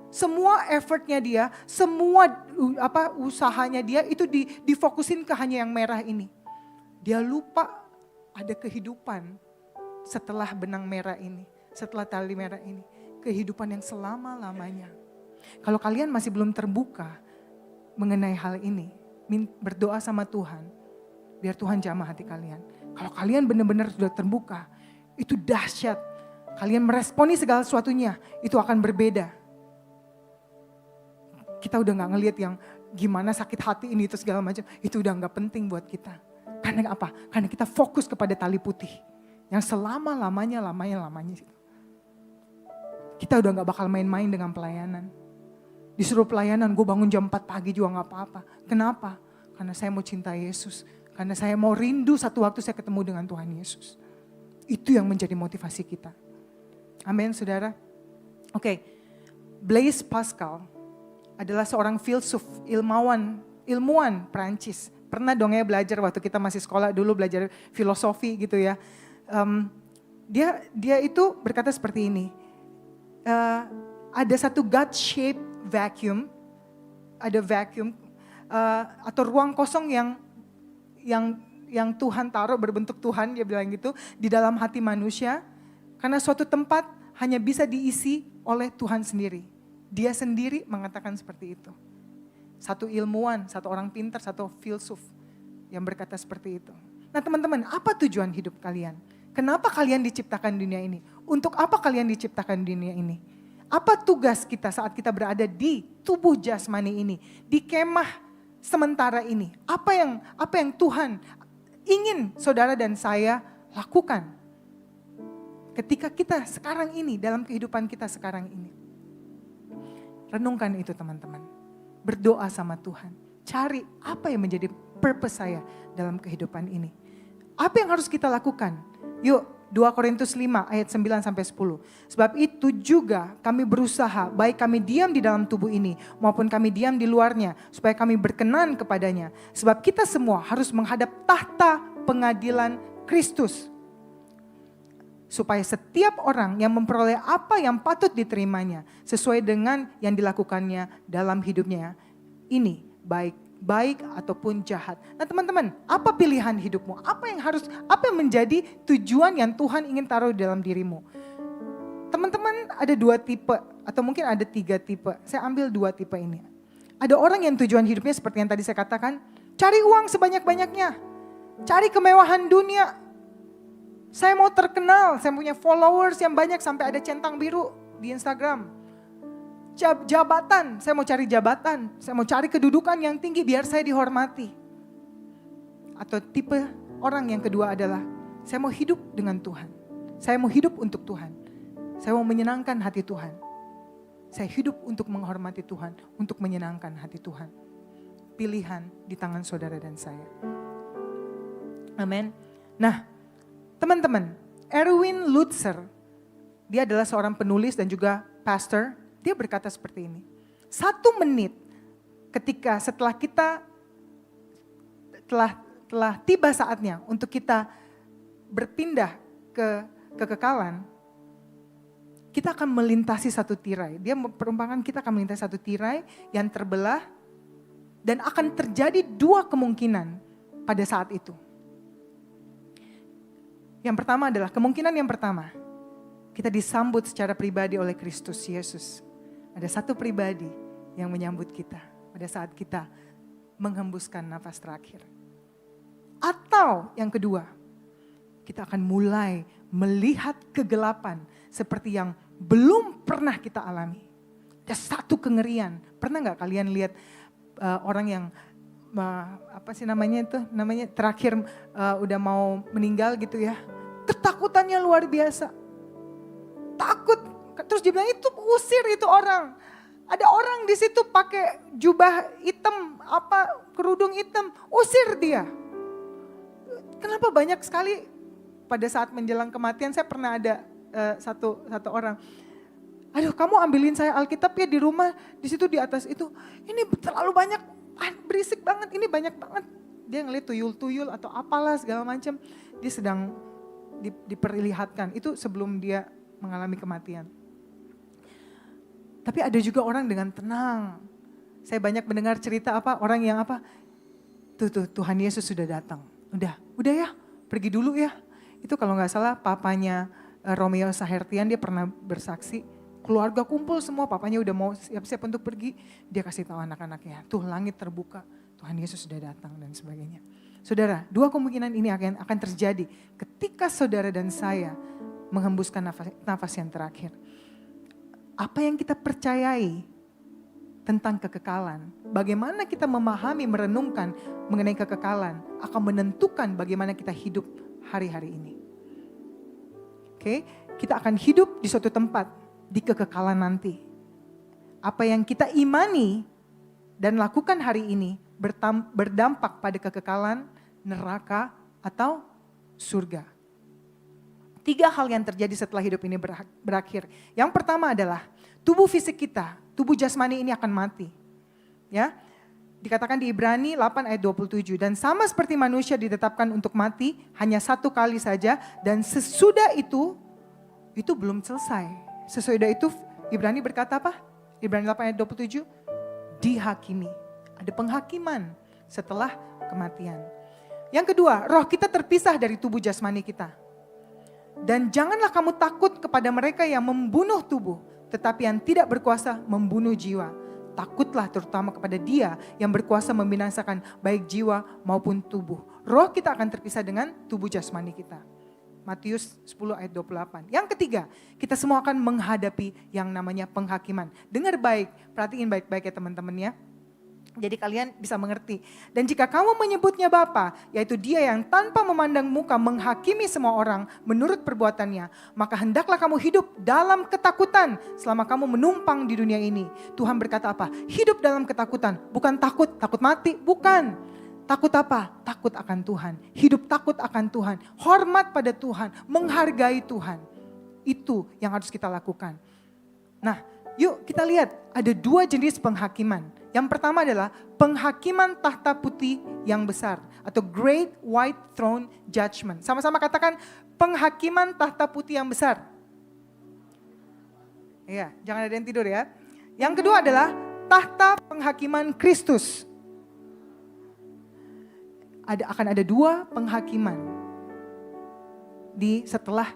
semua effortnya dia, semua usahanya dia itu difokusin ke hanya yang merah ini. Dia lupa ada kehidupan setelah benang merah ini, setelah tali merah ini. kehidupan yang selama-lamanya. Kalau kalian masih belum terbuka mengenai hal ini, berdoa sama Tuhan, biar Tuhan jamah hati kalian. Kalau kalian benar-benar sudah terbuka, itu dahsyat. Kalian meresponi segala sesuatunya, itu akan berbeda. Kita udah gak ngelihat yang gimana sakit hati ini itu segala macam, itu udah gak penting buat kita. Karena apa? Karena kita fokus kepada tali putih yang selama-lamanya. Kita udah gak bakal main-main dengan pelayanan. Disuruh pelayanan, gue bangun jam 4 pagi juga gak apa-apa. Kenapa? Karena saya mau cinta Yesus. Karena saya mau rindu satu waktu saya ketemu dengan Tuhan Yesus. Itu yang menjadi motivasi kita. Amin, saudara. Oke, Blaise Pascal adalah seorang filsuf, ilmuwan Prancis. Pernah dong ya belajar waktu kita masih sekolah dulu, belajar filosofi gitu ya. Dia itu berkata seperti ini. Ada satu God-shaped vacuum, ada vacuum atau ruang kosong yang Tuhan taruh berbentuk Tuhan, dia bilang gitu, di dalam hati manusia. Karena suatu tempat hanya bisa diisi oleh Tuhan sendiri. Dia sendiri mengatakan seperti itu. Satu ilmuwan, satu orang pintar, satu filsuf yang berkata seperti itu. Nah teman-teman, apa tujuan hidup kalian? Kenapa kalian diciptakan di dunia ini? Untuk apa kalian diciptakan di dunia ini? Apa tugas kita saat kita berada di tubuh jasmani ini, di kemah sementara ini? Apa yang Tuhan ingin saudara dan saya lakukan ketika kita sekarang ini, dalam kehidupan kita sekarang ini? Renungkan itu teman-teman. Berdoa sama Tuhan. Cari apa yang menjadi purpose saya dalam kehidupan ini. Apa yang harus kita lakukan? Yuk, 2 Korintus 5 ayat 9 sampai 10. Sebab itu juga kami berusaha, baik kami diam di dalam tubuh ini maupun kami diam di luarnya, supaya kami berkenan kepadanya. Sebab kita semua harus menghadap tahta pengadilan Kristus. Supaya setiap orang yang memperoleh apa yang patut diterimanya sesuai dengan yang dilakukannya dalam hidupnya. Ini baik ataupun jahat. Nah teman-teman, apa pilihan hidupmu? Apa yang menjadi tujuan yang Tuhan ingin taruh dalam dirimu? Teman-teman ada 2 tipe atau mungkin ada 3 tipe. Saya ambil 2 tipe ini. Ada orang yang tujuan hidupnya seperti yang tadi saya katakan, cari uang sebanyak-banyaknya. Cari kemewahan dunia. Saya mau terkenal, saya punya followers yang banyak sampai ada centang biru di Instagram. Jabatan, saya mau cari jabatan, saya mau cari kedudukan yang tinggi biar saya dihormati. Atau tipe orang yang kedua adalah, saya mau hidup dengan Tuhan. Saya mau hidup untuk Tuhan. Saya mau menyenangkan hati Tuhan. Saya hidup untuk menghormati Tuhan, untuk menyenangkan hati Tuhan. Pilihan di tangan saudara dan saya. Amin. Nah, teman-teman, Erwin Lutzer, dia adalah seorang penulis dan juga pastor. Dia berkata seperti ini, 1 menit ketika setelah kita telah tiba saatnya untuk kita berpindah ke kekekalan, kita akan melintasi satu tirai. Dia perumpamaan kita akan melintasi satu tirai yang terbelah dan akan terjadi 2 kemungkinan pada saat itu. Yang pertama adalah, kemungkinan yang pertama, kita disambut secara pribadi oleh Kristus Yesus. Ada satu pribadi yang menyambut kita pada saat kita menghembuskan nafas terakhir. Atau yang kedua, kita akan mulai melihat kegelapan seperti yang belum pernah kita alami. Ada satu kengerian. Pernah gak kalian lihat orang yang terakhir udah mau meninggal gitu ya. Ketakutannya luar biasa. Takut. Terus dia bilang itu usir itu orang. Ada orang di situ pakai jubah hitam, kerudung hitam, usir dia. Kenapa banyak sekali pada saat menjelang kematian, saya pernah ada satu orang. Aduh, kamu ambilin saya Alkitab ya di rumah, di situ di atas itu. Ini terlalu banyak, berisik banget, ini banyak banget. Dia ngeliat tuyul-tuyul atau apalah segala macam. Dia sedang diperlihatkan, itu sebelum dia mengalami kematian. Tapi ada juga orang dengan tenang. Saya banyak mendengar cerita orang yang Tuhan Yesus sudah datang. Udah ya, pergi dulu ya. Itu kalau gak salah papanya Romeo Sahertian, dia pernah bersaksi, keluarga kumpul semua, papanya udah mau siap-siap untuk pergi, dia kasih tahu anak-anaknya, tuh langit terbuka, Tuhan Yesus sudah datang dan sebagainya. Saudara, dua kemungkinan ini akan terjadi ketika saudara dan saya menghembuskan nafas yang terakhir. Apa yang kita percayai tentang kekekalan, bagaimana kita memahami, merenungkan mengenai kekekalan akan menentukan bagaimana kita hidup hari-hari ini. Oke, kita akan hidup di suatu tempat di kekekalan nanti. Apa yang kita imani dan lakukan hari ini berdampak pada kekekalan, neraka, atau surga. 3 hal yang terjadi setelah hidup ini berakhir. Yang pertama adalah tubuh fisik kita, tubuh jasmani ini akan mati. Ya, dikatakan di Ibrani 8 ayat 27. Dan sama seperti manusia ditetapkan untuk mati hanya 1 kali saja. Dan sesudah itu belum selesai. Sesudah itu Ibrani berkata apa? Ibrani 8 ayat 27. Dihakimi. Ada penghakiman setelah kematian. Yang kedua, roh kita terpisah dari tubuh jasmani kita. Dan janganlah kamu takut kepada mereka yang membunuh tubuh, tetapi yang tidak berkuasa membunuh jiwa. Takutlah terutama kepada Dia yang berkuasa membinasakan baik jiwa maupun tubuh. Roh kita akan terpisah dengan tubuh jasmani kita. Matius 10 ayat 28. Yang ketiga, kita semua akan menghadapi yang namanya penghakiman. Dengar baik, perhatiin baik-baik ya teman-teman ya. Jadi kalian bisa mengerti. Dan jika kamu menyebutnya Bapa, yaitu Dia yang tanpa memandang muka menghakimi semua orang menurut perbuatannya, maka hendaklah kamu hidup dalam ketakutan selama kamu menumpang di dunia ini. Tuhan berkata apa? Hidup dalam ketakutan, bukan takut mati, bukan. Takut apa? Takut akan Tuhan. Hidup takut akan Tuhan. Hormat pada Tuhan, menghargai Tuhan. Itu yang harus kita lakukan. Nah, yuk kita lihat ada 2 jenis penghakiman. Yang pertama adalah penghakiman tahta putih yang besar atau Great White Throne Judgment. Sama-sama katakan penghakiman tahta putih yang besar. Iya, jangan ada yang tidur ya. Yang kedua adalah tahta penghakiman Kristus. Akan ada 2 penghakiman setelah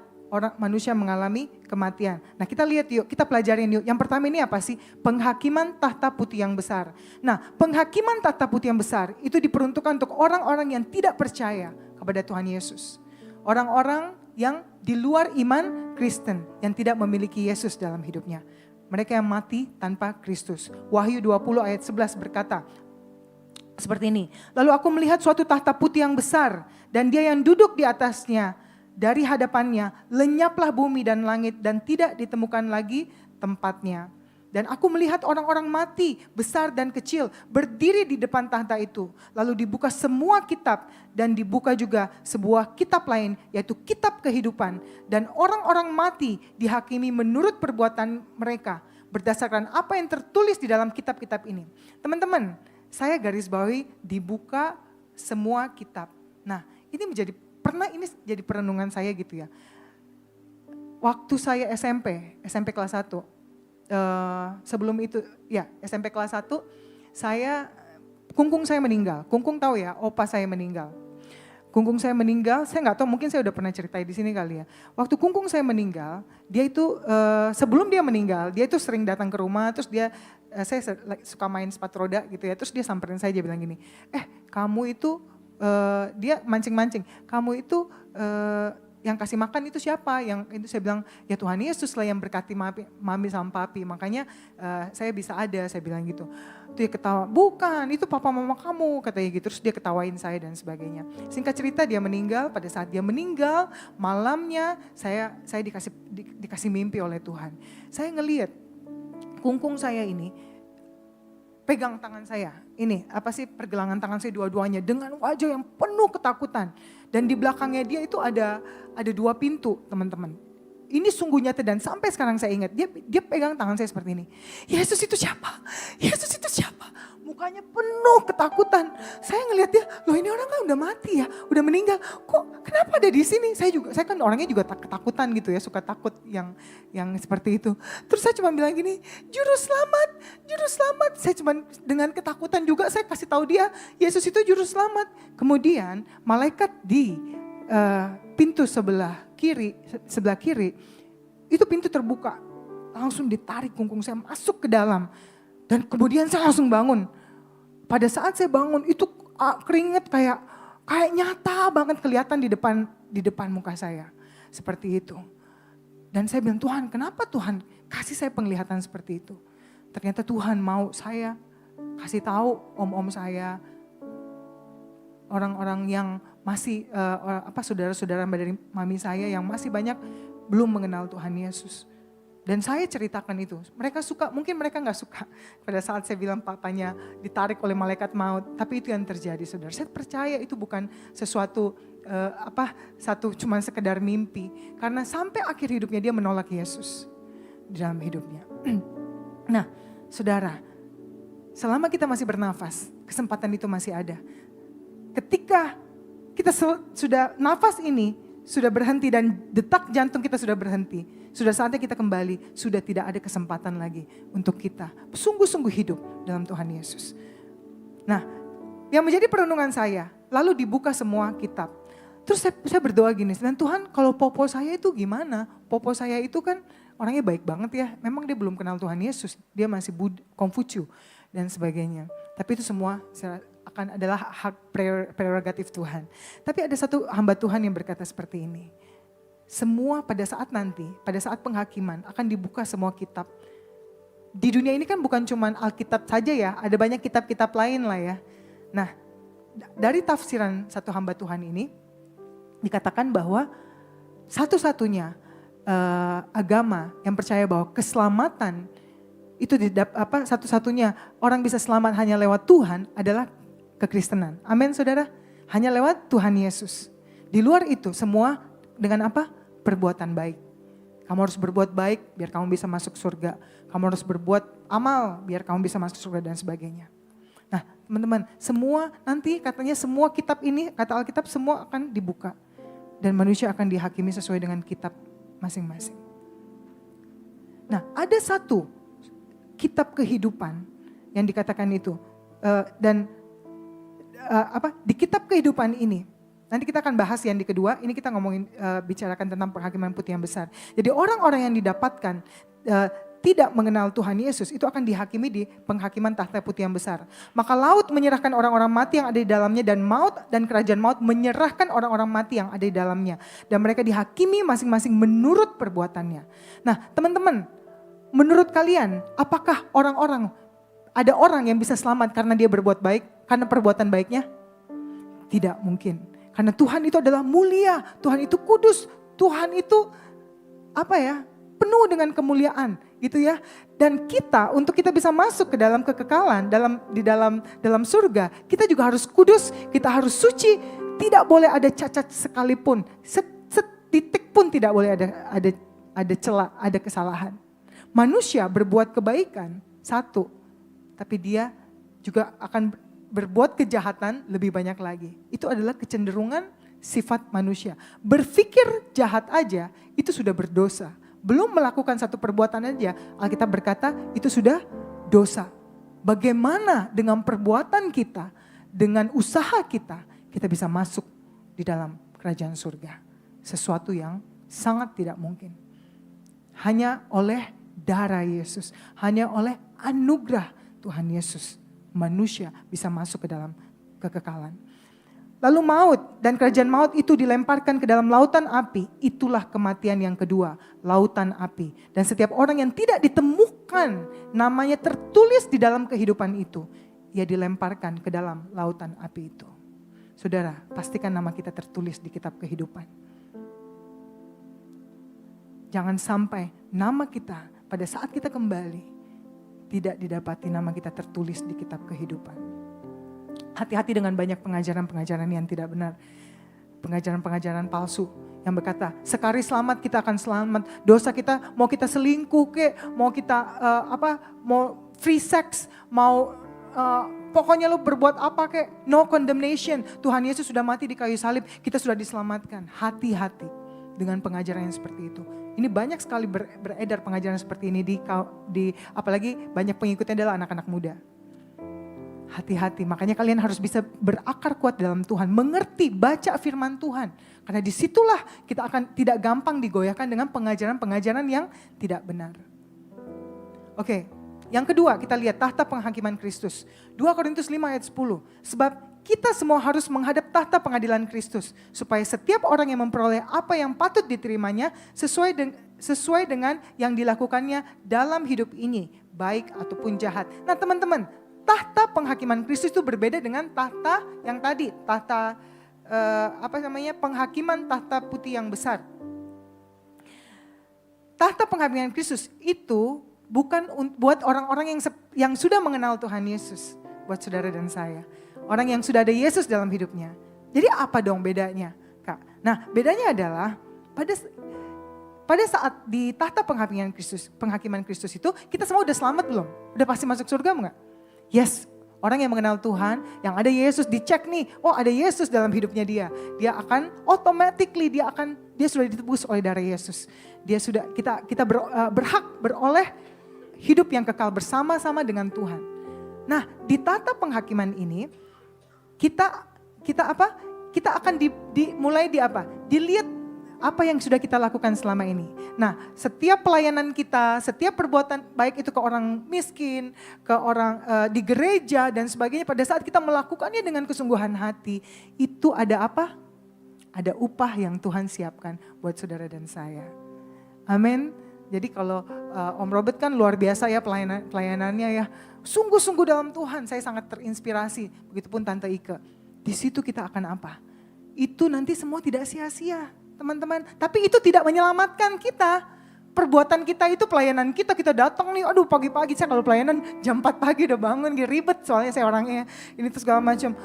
manusia mengalami kematian. Nah kita lihat yuk, kita pelajarin yuk. Yang pertama ini apa sih? Penghakiman tahta putih yang besar. Nah penghakiman tahta putih yang besar itu diperuntukkan untuk orang-orang yang tidak percaya kepada Tuhan Yesus. Orang-orang yang di luar iman Kristen, yang tidak memiliki Yesus dalam hidupnya. Mereka yang mati tanpa Kristus. Wahyu 20 ayat 11 berkata seperti ini. Lalu aku melihat suatu tahta putih yang besar dan Dia yang duduk di atasnya. Dari hadapannya lenyaplah bumi dan langit dan tidak ditemukan lagi tempatnya. Dan aku melihat orang-orang mati besar dan kecil berdiri di depan tahta itu. Lalu dibuka semua kitab dan dibuka juga sebuah kitab lain yaitu kitab kehidupan. Dan orang-orang mati dihakimi menurut perbuatan mereka berdasarkan apa yang tertulis di dalam kitab-kitab ini. Teman-teman, saya garis bawahi dibuka semua kitab. Nah ini ini jadi perenungan saya gitu ya. Waktu saya SMP kelas 1, sebelum itu ya SMP kelas 1, kungkung saya meninggal. Kungkung tahu ya, opa saya meninggal. Kungkung saya meninggal, saya nggak tahu mungkin saya udah pernah ceritain di sini kali ya. Waktu kungkung saya meninggal, dia itu sebelum dia meninggal, dia itu sering datang ke rumah, terus saya suka main sepatu roda gitu ya, terus dia samperin saya, dia bilang gini, kamu itu dia mancing-mancing, kamu itu yang kasih makan itu siapa? Yang itu saya bilang, ya Tuhan Yesus lah yang berkati mami sama papi, makanya saya bisa ada, saya bilang gitu. Dia ketawa, bukan itu papa mama kamu, katanya gitu. Terus dia ketawain saya dan sebagainya. Singkat cerita dia meninggal, pada saat dia meninggal, malamnya saya dikasih mimpi oleh Tuhan. Saya ngelihat kungkung saya ini, pegang tangan saya, ini apa sih pergelangan tangan saya dua-duanya dengan wajah yang penuh ketakutan. Dan di belakangnya dia itu ada 2 pintu teman-teman. Ini sungguh nyata dan sampai sekarang saya ingat, dia pegang tangan saya seperti ini. Yesus itu siapa? Yesus itu siapa? Mukanya penuh ketakutan. Saya ngelihat dia, loh ini orang kan udah mati ya, udah meninggal. Kok kenapa ada di sini? Saya kan orangnya juga ketakutan gitu ya, suka takut yang seperti itu. Terus saya cuma bilang gini, juru selamat, juru selamat. Saya cuma dengan ketakutan juga saya kasih tahu dia, Yesus itu juru selamat. Kemudian malaikat di pintu sebelah kiri, itu pintu terbuka. langsung ditarik kungkung saya masuk ke dalam. Dan kemudian saya langsung bangun. Pada saat saya bangun itu keringet kayak nyata banget kelihatan di depan muka saya. Seperti itu. Dan saya bilang, Tuhan kenapa Tuhan kasih saya penglihatan seperti itu? Ternyata Tuhan mau saya kasih tahu om-om saya, orang-orang yang masih saudara-saudara dari mami saya yang masih banyak belum mengenal Tuhan Yesus. Dan saya ceritakan itu. Mereka suka, mungkin mereka gak suka pada saat saya bilang papanya ditarik oleh malaikat maut. Tapi itu yang terjadi, saudara. Saya percaya itu bukan sesuatu cuman sekedar mimpi. Karena sampai akhir hidupnya dia menolak Yesus di dalam hidupnya. Nah, saudara, selama kita masih bernafas, kesempatan itu masih ada. Ketika kita sudah nafas ini, sudah berhenti dan detak jantung kita sudah berhenti. Sudah saatnya kita kembali, sudah tidak ada kesempatan lagi untuk kita sungguh-sungguh hidup dalam Tuhan Yesus. Nah, yang menjadi perenungan saya, lalu dibuka semua kitab. Terus saya berdoa gini, dan Tuhan kalau popo saya itu gimana? Popo saya itu kan orangnya baik banget ya, memang dia belum kenal Tuhan Yesus, dia masih Kongfucu dan sebagainya. Tapi itu semua akan adalah hak prerogatif Tuhan. Tapi ada satu hamba Tuhan yang berkata seperti ini. Semua pada saat nanti, pada saat penghakiman akan dibuka semua kitab. Di dunia ini kan bukan cuma Alkitab saja ya, ada banyak kitab-kitab lain lah ya. Nah, dari tafsiran satu hamba Tuhan ini, dikatakan bahwa satu-satunya agama yang percaya bahwa keselamatan itu satu-satunya orang bisa selamat hanya lewat Tuhan adalah kekristenan. Amin saudara, hanya lewat Tuhan Yesus. Di luar itu semua dengan apa? Perbuatan baik. Kamu harus berbuat baik biar kamu bisa masuk surga. Kamu harus berbuat amal biar kamu bisa masuk surga dan sebagainya. Nah teman-teman, semua nanti katanya semua kitab ini, kata Alkitab semua akan dibuka. Dan manusia akan dihakimi sesuai dengan kitab masing-masing. Nah ada satu kitab kehidupan yang dikatakan itu. Di kitab kehidupan ini, nanti kita akan bahas yang di kedua, ini kita bicarakan tentang penghakiman putih yang besar. Jadi orang-orang yang didapatkan tidak mengenal Tuhan Yesus, itu akan dihakimi di penghakiman tahta putih yang besar. Maka laut menyerahkan orang-orang mati yang ada di dalamnya, dan maut dan kerajaan maut menyerahkan orang-orang mati yang ada di dalamnya. Dan mereka dihakimi masing-masing menurut perbuatannya. Nah teman-teman, menurut kalian apakah ada orang yang bisa selamat karena dia berbuat baik, karena perbuatan baiknya? Tidak mungkin. Karena Tuhan itu adalah mulia, Tuhan itu kudus, Tuhan itu penuh dengan kemuliaan gitu ya. Dan kita untuk kita bisa masuk ke dalam kekekalan, dalam surga, kita juga harus kudus, kita harus suci, tidak boleh ada cacat sekalipun, setitik pun tidak boleh ada celah, ada kesalahan. Manusia berbuat kebaikan satu, tapi dia juga akan berbuat kejahatan lebih banyak lagi. Itu adalah kecenderungan sifat manusia. Berpikir jahat aja itu sudah berdosa. Belum melakukan satu perbuatan aja, Alkitab berkata itu sudah dosa. Bagaimana dengan perbuatan kita, dengan usaha kita bisa masuk di dalam kerajaan surga. Sesuatu yang sangat tidak mungkin. Hanya oleh darah Yesus, hanya oleh anugerah Tuhan Yesus, manusia bisa masuk ke dalam kekekalan. Lalu maut dan kerajaan maut itu dilemparkan ke dalam lautan api. Itulah kematian yang kedua, lautan api. Dan setiap orang yang tidak ditemukan namanya tertulis di dalam kehidupan itu, ia dilemparkan ke dalam lautan api itu. Saudara, pastikan nama kita tertulis di kitab kehidupan. Jangan sampai nama kita pada saat kita kembali tidak didapati nama kita tertulis di kitab kehidupan. Hati-hati dengan banyak pengajaran-pengajaran yang tidak benar. Pengajaran-pengajaran palsu yang berkata, sekali selamat kita akan selamat. Dosa kita, mau kita selingkuh mau kita mau free sex, mau pokoknya lu berbuat apa no condemnation. Tuhan Yesus sudah mati di kayu salib, kita sudah diselamatkan. Hati-hati dengan pengajaran yang seperti itu. Ini banyak sekali beredar pengajaran seperti ini di apalagi banyak pengikutnya adalah anak-anak muda. Hati-hati, makanya kalian harus bisa berakar kuat dalam Tuhan, mengerti, baca firman Tuhan. Karena disitulah kita akan tidak gampang digoyahkan dengan pengajaran-pengajaran yang tidak benar. Oke, yang kedua kita lihat tahta penghakiman Kristus. 2 Korintus 5 ayat 10. Sebab kita semua harus menghadap tahta pengadilan Kristus. Supaya setiap orang yang memperoleh apa yang patut diterimanya sesuai dengan yang dilakukannya dalam hidup ini. Baik ataupun jahat. Nah teman-teman, tahta penghakiman Kristus itu berbeda dengan tahta yang tadi. Tahta penghakiman tahta putih yang besar. Tahta penghakiman Kristus itu bukan buat orang-orang yang sudah mengenal Tuhan Yesus. Buat saudara dan saya. Orang yang sudah ada Yesus dalam hidupnya. Jadi apa dong bedanya, Kak? Nah bedanya adalah pada saat di tahta penghakiman Kristus itu, kita semua udah selamat belum? Udah pasti masuk surga enggak? Yes. Orang yang mengenal Tuhan, yang ada Yesus, dicek nih, oh ada Yesus dalam hidupnya dia. Dia akan automatically dia sudah ditebus oleh darah Yesus. Kita berhak beroleh hidup yang kekal bersama-sama dengan Tuhan. Nah, di tahta penghakiman ini kita akan dilihat apa yang sudah kita lakukan selama ini. Nah, setiap pelayanan kita, setiap perbuatan baik itu ke orang miskin, ke orang di gereja dan sebagainya, pada saat kita melakukannya dengan kesungguhan hati, itu ada apa? Ada upah yang Tuhan siapkan buat saudara dan saya. Amin. Jadi kalau Om Robert kan luar biasa ya pelayanannya ya. Sungguh-sungguh dalam Tuhan, saya sangat terinspirasi. Begitupun Tante Ike. Di situ kita akan apa? Itu nanti semua tidak sia-sia. Teman-teman, tapi itu tidak menyelamatkan kita. Perbuatan kita itu pelayanan kita datang nih, aduh pagi-pagi saya kalau pelayanan jam 4 pagi udah bangun, ribet soalnya saya orangnya ini tuh segala macam.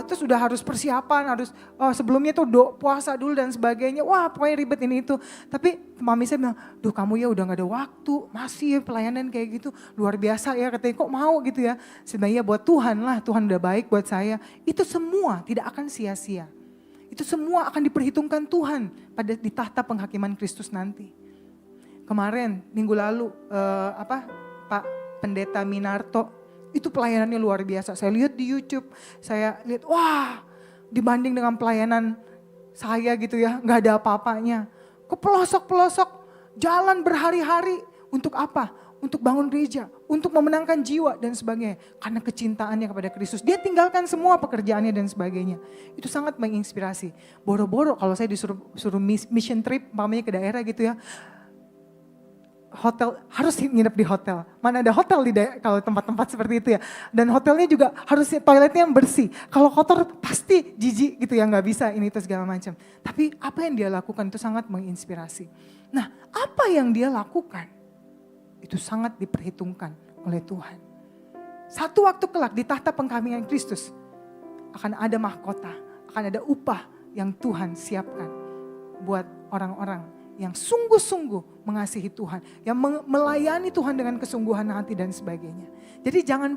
Terus udah harus persiapan, harus sebelumnya tuh puasa dulu dan sebagainya, wah pokoknya ribet ini itu. Tapi mami saya bilang, duh kamu ya udah gak ada waktu, masih ya pelayanan kayak gitu, luar biasa ya katanya kok mau gitu ya. Sebenarnya buat Tuhan lah, Tuhan udah baik buat saya, itu semua tidak akan sia-sia. Itu semua akan diperhitungkan Tuhan di tahta penghakiman Kristus nanti. Kemarin minggu lalu Pak Pendeta Minarto itu pelayanannya luar biasa. Saya lihat di YouTube, saya lihat wah dibanding dengan pelayanan saya gitu ya, nggak ada apa-apanya. Ke pelosok-pelosok jalan berhari-hari untuk apa? Untuk bangun gereja, untuk memenangkan jiwa dan sebagainya. Karena kecintaannya kepada Kristus. Dia tinggalkan semua pekerjaannya dan sebagainya. Itu sangat menginspirasi. Boro-boro kalau saya disuruh mission trip, umpamanya ke daerah gitu ya. Hotel, harus nginep di hotel. Mana ada hotel kalau tempat-tempat seperti itu ya. Dan hotelnya juga harus toiletnya yang bersih. Kalau kotor pasti jijik gitu ya, nggak bisa ini itu segala macam. Tapi apa yang dia lakukan itu sangat menginspirasi. Nah, apa yang dia lakukan? Itu sangat diperhitungkan oleh Tuhan. Satu waktu kelak di tahta penghakiman Kristus akan ada mahkota, akan ada upah yang Tuhan siapkan buat orang-orang yang sungguh-sungguh mengasihi Tuhan, yang melayani Tuhan dengan kesungguhan hati dan sebagainya. Jadi jangan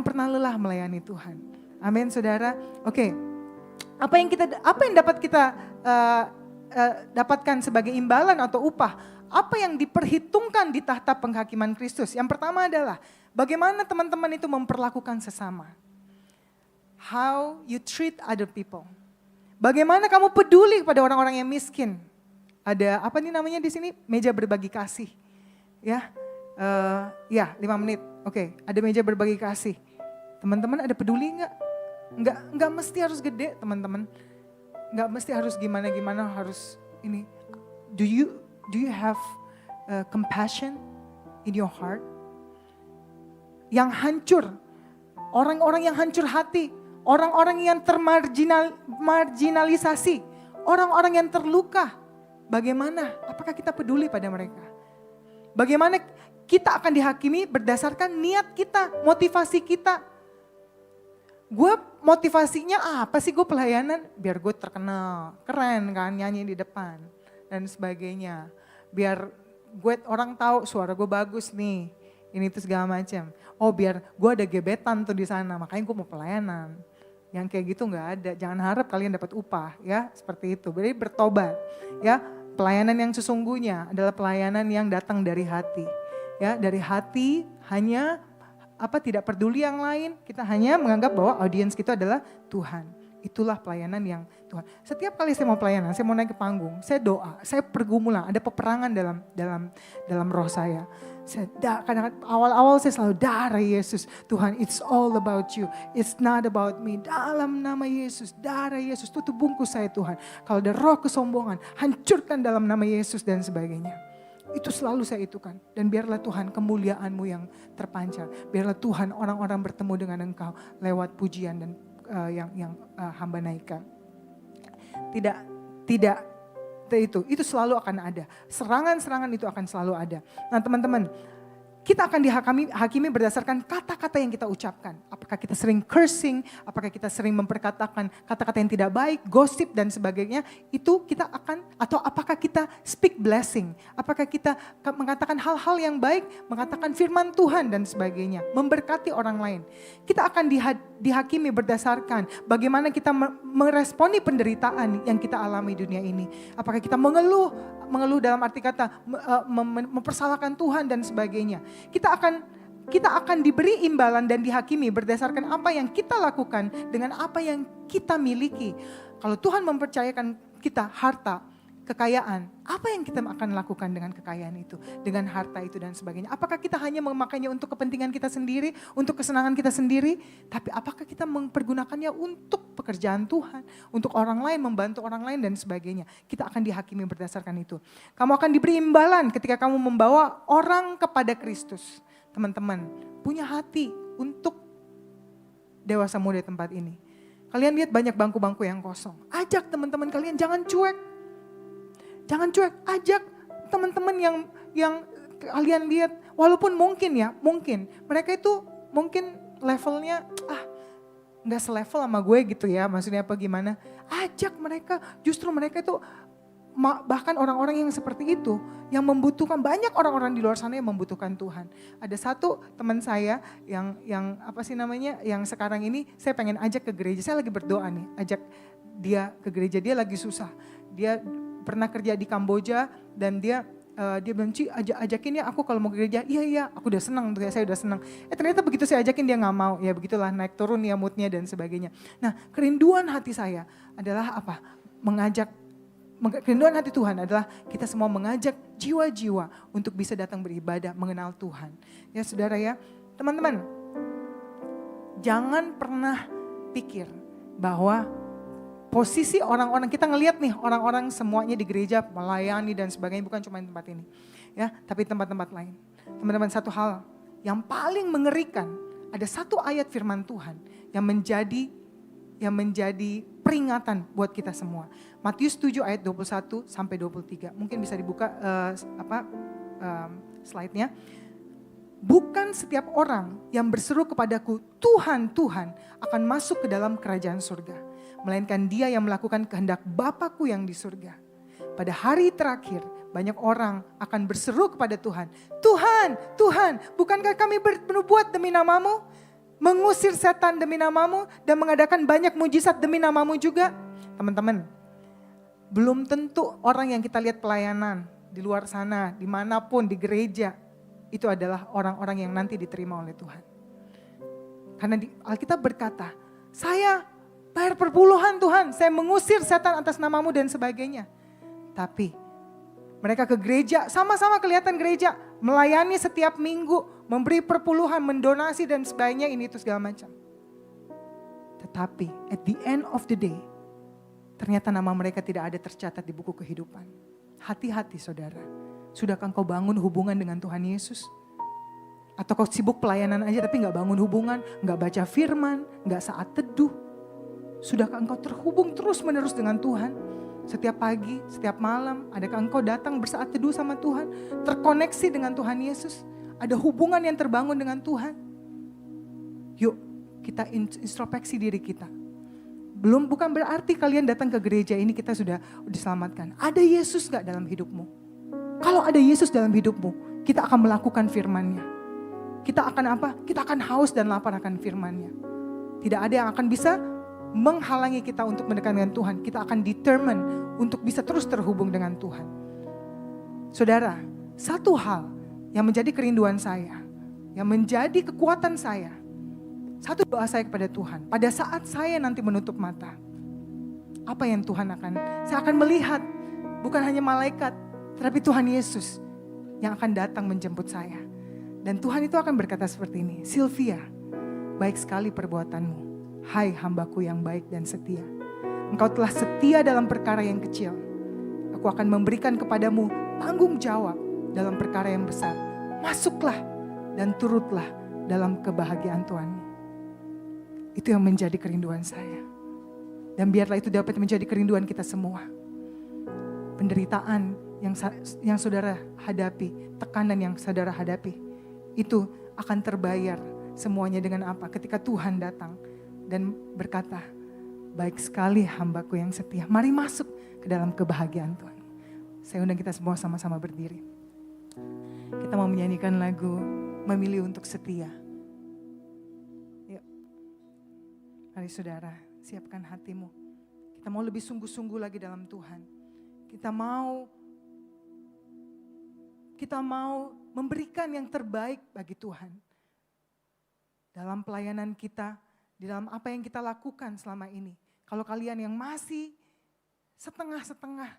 pernah lelah melayani Tuhan. Amin, saudara. Oke. Apa yang dapat kita dapatkan sebagai imbalan atau upah? Apa yang diperhitungkan di tahta penghakiman Kristus? Yang pertama adalah bagaimana teman-teman itu memperlakukan sesama. How you treat other people. Bagaimana kamu peduli kepada orang-orang yang miskin. Ada apa nih namanya di sini? Meja berbagi kasih. Ya, 5 menit. Oke, ada meja berbagi kasih. Teman-teman ada peduli enggak? Enggak mesti harus gede teman-teman. Enggak mesti harus gimana-gimana harus ini. Do you have compassion in your heart? Yang hancur, orang-orang yang hancur hati, orang-orang yang termarginalisasi, orang-orang yang terluka. Bagaimana? Apakah kita peduli pada mereka? Bagaimana kita akan dihakimi berdasarkan niat kita, motivasi kita. Gue motivasinya apa sih gue pelayanan? Biar gue terkenal, keren kan nyanyi di depan dan sebagainya. Biar orang tahu suara gue bagus nih, ini tuh segala macam. Oh biar gue ada gebetan tuh di sana, makanya gue mau pelayanan. Yang kayak gitu nggak ada. Jangan harap kalian dapat upah ya, seperti itu. Jadi bertobat ya. Pelayanan yang sesungguhnya adalah pelayanan yang datang dari hati. Ya, dari hati hanya tidak peduli yang lain. Kita hanya menganggap bahwa audiens kita adalah Tuhan. Itulah pelayanan yang Tuhan. Setiap kali saya mau pelayanan, saya mau naik ke panggung, saya doa, saya pergumulan, ada peperangan dalam roh saya. Kadang-kadang awal-awal saya selalu darah Yesus. Tuhan, it's all about you. It's not about me. Dalam nama Yesus, darah Yesus, tutup bungkus saya Tuhan. Kalau ada roh kesombongan, hancurkan dalam nama Yesus dan sebagainya. Itu selalu saya itukan. Dan biarlah Tuhan kemuliaan-Mu yang terpancar. Biarlah Tuhan orang-orang bertemu dengan Engkau lewat pujian dan yang hamba naikkan. Tidak itu selalu akan ada. Serangan-serangan itu akan selalu ada. Nah teman-teman, kita akan dihakimi berdasarkan kata-kata yang kita ucapkan. Apakah kita sering cursing, apakah kita sering memperkatakan kata-kata yang tidak baik, gosip dan sebagainya, itu kita akan, atau apakah kita speak blessing, apakah kita mengatakan hal-hal yang baik, mengatakan firman Tuhan dan sebagainya, memberkati orang lain. Kita akan dihakimi berdasarkan bagaimana kita meresponi penderitaan yang kita alami di dunia ini. Apakah kita mengeluh dalam arti kata mempersalahkan Tuhan dan sebagainya. Kita akan diberi imbalan dan dihakimi berdasarkan apa yang kita lakukan dengan apa yang kita miliki. Kalau Tuhan mempercayakan kita harta, kekayaan, apa yang kita akan lakukan dengan kekayaan itu, dengan harta itu dan sebagainya. Apakah kita hanya memakainya untuk kepentingan kita sendiri, untuk kesenangan kita sendiri, tapi apakah kita mempergunakannya untuk pekerjaan Tuhan, untuk orang lain, membantu orang lain dan sebagainya. Kita akan dihakimi berdasarkan itu. Kamu akan diberi imbalan ketika kamu membawa orang kepada Kristus. Teman-teman, punya hati untuk dewasa muda tempat ini. Kalian lihat banyak bangku-bangku yang kosong. Ajak teman-teman kalian, jangan cuek. Jangan cuek, ajak teman-teman yang kalian lihat, walaupun mungkin mereka itu mungkin levelnya nggak selevel sama gue gitu ya, maksudnya apa gimana? Ajak mereka, justru mereka itu bahkan orang-orang yang seperti itu yang membutuhkan, banyak orang-orang di luar sana yang membutuhkan Tuhan. Ada satu teman saya yang apa sih namanya, yang sekarang ini saya pengen ajak ke gereja, saya lagi berdoa nih, ajak dia ke gereja, dia lagi susah, dia pernah kerja di Kamboja dan dia bilang, Ci ajakin ya aku kalau mau ke gereja. Iya aku udah senang, saya udah senang. Ternyata begitu saya ajakin dia gak mau, ya begitulah naik turun ya moodnya dan sebagainya. Nah kerinduan hati saya adalah apa? Kerinduan hati Tuhan adalah kita semua mengajak jiwa-jiwa untuk bisa datang beribadah, mengenal Tuhan. Ya saudara ya, teman-teman, jangan pernah pikir bahwa posisi orang-orang, kita ngelihat nih orang-orang semuanya di gereja melayani dan sebagainya, bukan cuma di tempat ini. Ya, tapi tempat-tempat lain. Teman-teman, satu hal yang paling mengerikan, ada satu ayat firman Tuhan yang menjadi peringatan buat kita semua. Matius 7 ayat 21 sampai 23. Mungkin bisa dibuka slide-nya. Bukan setiap orang yang berseru kepadaku, Tuhan, Tuhan, akan masuk ke dalam kerajaan surga. Melainkan dia yang melakukan kehendak Bapakku yang di surga. Pada hari terakhir, banyak orang akan berseru kepada Tuhan. Tuhan, Tuhan, bukankah kami bernubuat demi namamu? Mengusir setan demi namamu dan mengadakan banyak mujizat demi namamu juga? Teman-teman, belum tentu orang yang kita lihat pelayanan di luar sana, dimanapun, di gereja, itu adalah orang-orang yang nanti diterima oleh Tuhan. Karena Alkitab berkata, saya bayar perpuluhan Tuhan, saya mengusir setan atas namamu dan sebagainya. Tapi mereka ke gereja, sama-sama kelihatan gereja, melayani setiap minggu, memberi perpuluhan, mendonasi dan sebagainya, ini itu segala macam. Tetapi at the end of the day, ternyata nama mereka tidak ada tercatat di buku kehidupan. Hati-hati saudara, sudahkah engkau bangun hubungan dengan Tuhan Yesus? Atau kau sibuk pelayanan aja tapi gak bangun hubungan, gak baca firman, gak saat teduh? Sudahkah engkau terhubung terus-menerus dengan Tuhan? Setiap pagi, setiap malam, adakah engkau datang bersaat teduh sama Tuhan? Terkoneksi dengan Tuhan Yesus? Ada hubungan yang terbangun dengan Tuhan? Yuk, kita introspeksi diri kita. Bukan berarti kalian datang ke gereja ini kita sudah diselamatkan. Ada Yesus gak dalam hidupmu? Kalau ada Yesus dalam hidupmu, kita akan melakukan firman-Nya. Kita akan apa? Kita akan haus dan lapar akan firman-Nya. Tidak ada yang akan bisa menghalangi kita untuk mendekat dengan Tuhan. Kita akan determine untuk bisa terus terhubung dengan Tuhan. Saudara, satu hal yang menjadi kerinduan saya, yang menjadi kekuatan saya, satu doa saya kepada Tuhan, pada saat saya nanti menutup mata, apa yang saya akan melihat, bukan hanya malaikat, tetapi Tuhan Yesus yang akan datang menjemput saya. Dan Tuhan itu akan berkata seperti ini, Sylvia, baik sekali perbuatanmu, hai hambaku yang baik dan setia. Engkau telah setia dalam perkara yang kecil. Aku akan memberikan kepadamu tanggung jawab dalam perkara yang besar. Masuklah dan turutlah dalam kebahagiaan Tuhanmu. Itu yang menjadi kerinduan saya. Dan biarlah itu dapat menjadi kerinduan kita semua. Penderitaan yang saudara hadapi, tekanan yang saudara hadapi, itu akan terbayar semuanya dengan apa? Ketika Tuhan datang dan berkata, baik sekali hambaku yang setia. Mari masuk ke dalam kebahagiaan Tuhan. Saya undang kita semua sama-sama berdiri. Kita mau menyanyikan lagu Memilih untuk Setia. Yuk. Mari saudara, siapkan hatimu. Kita mau lebih sungguh-sungguh lagi dalam Tuhan. Kita mau memberikan yang terbaik bagi Tuhan. Dalam pelayanan kita, di dalam apa yang kita lakukan selama ini. Kalau kalian yang masih setengah-setengah,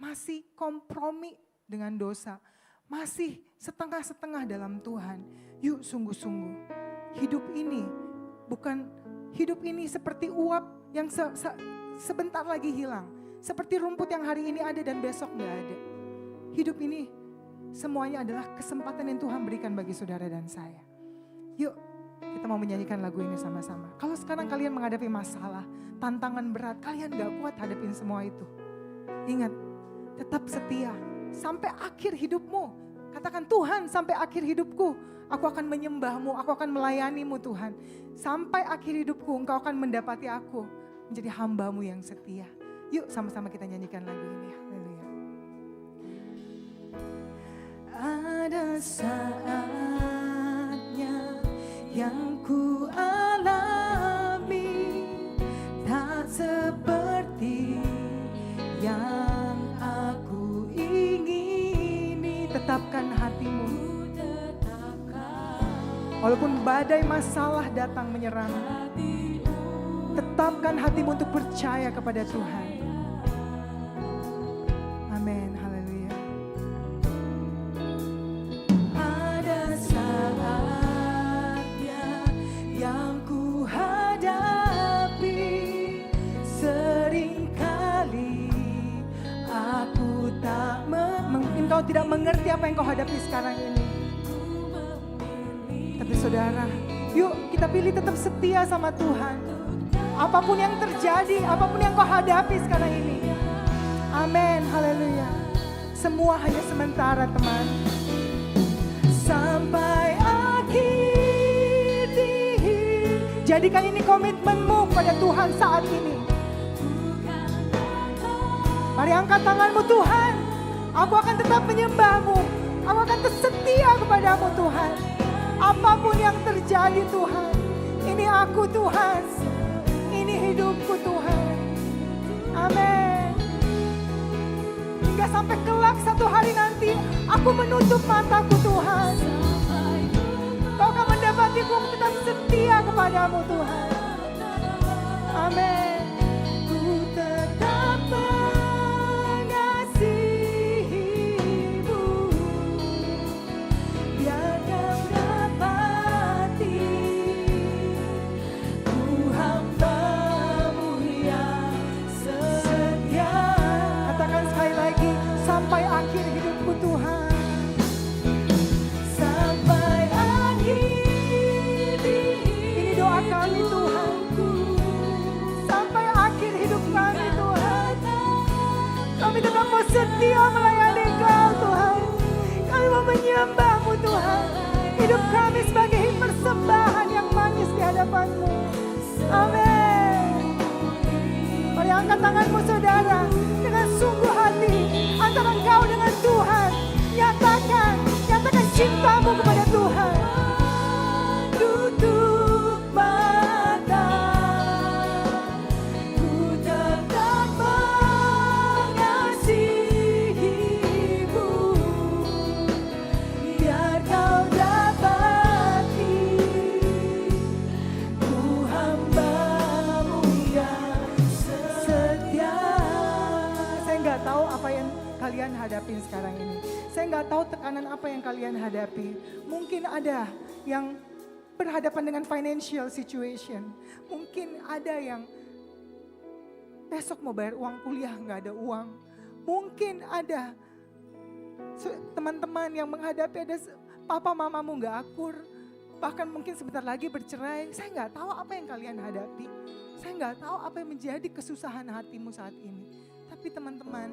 masih kompromi dengan dosa, masih setengah-setengah dalam Tuhan, yuk sungguh-sungguh. Hidup ini seperti uap yang sebentar lagi hilang. Seperti rumput yang hari ini ada dan besok gak ada. Hidup ini semuanya adalah kesempatan yang Tuhan berikan bagi saudara dan saya. Yuk kita mau menyanyikan lagu ini sama-sama. Kalau sekarang kalian menghadapi masalah, tantangan berat, kalian gak kuat hadapin semua itu. Ingat, tetap setia sampai akhir hidupmu. Katakan, Tuhan, sampai akhir hidupku aku akan menyembahmu, aku akan melayanimu Tuhan. Sampai akhir hidupku engkau akan mendapati aku menjadi hambamu yang setia. Yuk sama-sama kita nyanyikan lagu ini. Haleluya. Ada saatnya yang ku alami tak seperti yang aku ingini. Tetapkan hatimu. Walaupun badai masalah datang menyerang, tetapkan hatimu untuk percaya kepada Tuhan. Amin, haleluya. Ada saatnya yang ku hadapi, seringkali aku tak mungkin kau tidak mengerti apa yang kau hadapi sekarang ini. Tapi saudara, yuk kita pilih tetap setia sama Tuhan. Apapun yang terjadi, apapun yang kau hadapi sekarang ini. Amin, haleluya. Semua hanya sementara teman. Sampai akhir hidup. Jadikan ini komitmenmu pada Tuhan saat ini. Mari angkat tanganmu, Tuhan. Aku akan tetap menyembahmu. Aku akan setia kepadamu Tuhan. Apapun yang terjadi Tuhan. Ini aku Tuhan. Ini hidupku Tuhan. Amin. Hingga sampai kelak satu hari nanti aku menutup mataku Tuhan. Kau akan mendapatiku tetap setia kepadamu Tuhan. Amin. Ku tetap mengasihimu, biar kau dapati ku hambamu yang setia. Katakan sekali lagi, sampai akhir hidupku Tuhan. Sampai akhir hidup. Ini doa kami Tuhan. Sampai akhir hidup kami Tuhan. Kami tetap mau setia melayani Kau Tuhan. Kami mau menyembah-Mu Tuhan. Hidup kami sebagai persembahan yang manis di hadapan-Mu. Amin. Mari angkat tanganmu saudara. Dengan sungguh hati antara engkau dengan Tuhan. Nyatakan cintamu kepada Tuhan. Tutup mata, ku tetap mengasihimu, biar kau dapati ku hambamu yang setia. Saya nggak tahu apa yang kalian hadapin sekarang ini. Saya nggak tahu tekanan apa yang kalian hadapi. Mungkin ada yang berhadapan dengan financial situation. Mungkin ada yang besok mau bayar uang kuliah nggak ada uang. Mungkin ada teman-teman yang menghadapi ada papa mamamu nggak akur. Bahkan mungkin sebentar lagi bercerai. Saya nggak tahu apa yang kalian hadapi. Saya nggak tahu apa yang menjadi kesusahan hatimu saat ini. Tapi teman-teman,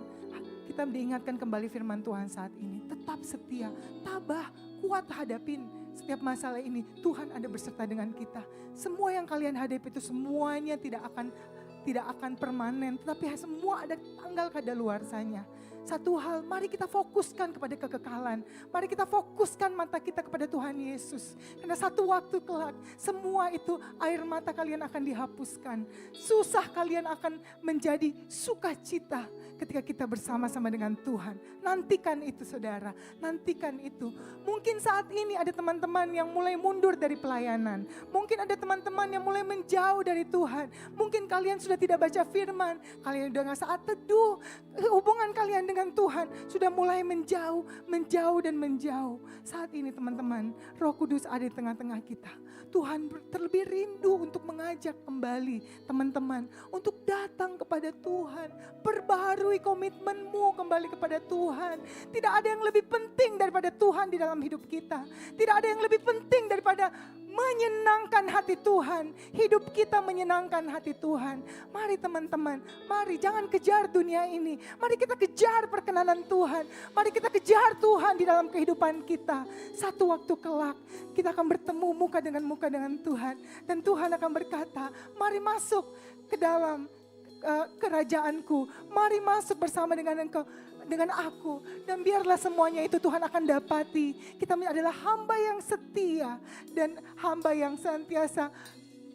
kita diingatkan kembali firman Tuhan saat ini. Tetap setia, tabah, kuat hadapin setiap masalah ini. Tuhan ada berserta dengan kita. Semua yang kalian hadapi itu semuanya tidak akan permanen. Tetapi semua ada tanggal kadaluarsanya. Satu hal, mari kita fokuskan kepada kekekalan. Mari kita fokuskan mata kita kepada Tuhan Yesus. Karena satu waktu kelak, semua itu air mata kalian akan dihapuskan. Susah kalian akan menjadi sukacita ketika kita bersama-sama dengan Tuhan. Nantikan itu saudara, nantikan itu. Mungkin saat ini ada teman-teman yang mulai mundur dari pelayanan. Mungkin ada teman-teman yang mulai menjauh dari Tuhan. Mungkin kalian sudah tidak baca firman, kalian sudah nggak saat teduh. Hubungan kalian dengan Tuhan sudah mulai menjauh dan menjauh. Saat ini teman-teman, Roh Kudus ada di tengah-tengah kita. Tuhan terlebih rindu untuk mengajak kembali teman-teman untuk datang kepada Tuhan. Perbaharui komitmenmu kembali kepada Tuhan. Tidak ada yang lebih penting daripada Tuhan di dalam hidup kita. Tidak ada yang lebih penting daripada menyenangkan hati Tuhan. Hidup kita menyenangkan hati Tuhan. Mari teman-teman, mari jangan kejar dunia ini. Mari kita kejar perkenanan Tuhan. Mari kita kejar Tuhan di dalam kehidupan kita. Satu waktu kelak kita akan bertemu muka dengan Tuhan. Dan Tuhan akan berkata, mari masuk ke dalam kerajaanku. Mari masuk bersama dengan engkau, dengan aku. Dan biarlah semuanya itu Tuhan akan dapati. Kita adalah hamba yang setia. Dan hamba yang senantiasa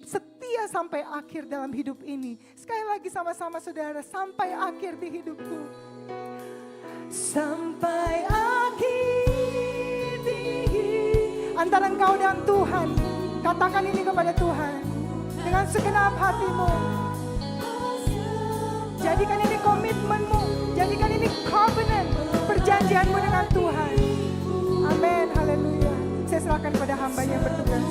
setia sampai akhir dalam hidup ini. Sekali lagi sama-sama saudara, sampai akhir di hidupku. Sampai akhir di hidup. Antara engkau dan Tuhan, katakan ini kepada Tuhan. Dengan segenap hatimu. Jadikan ini komitmenmu. Jadikan ini covenant. Perjanjianmu dengan Tuhan. Amin. Haleluya. Saya serahkan pada hamba yang bertugas.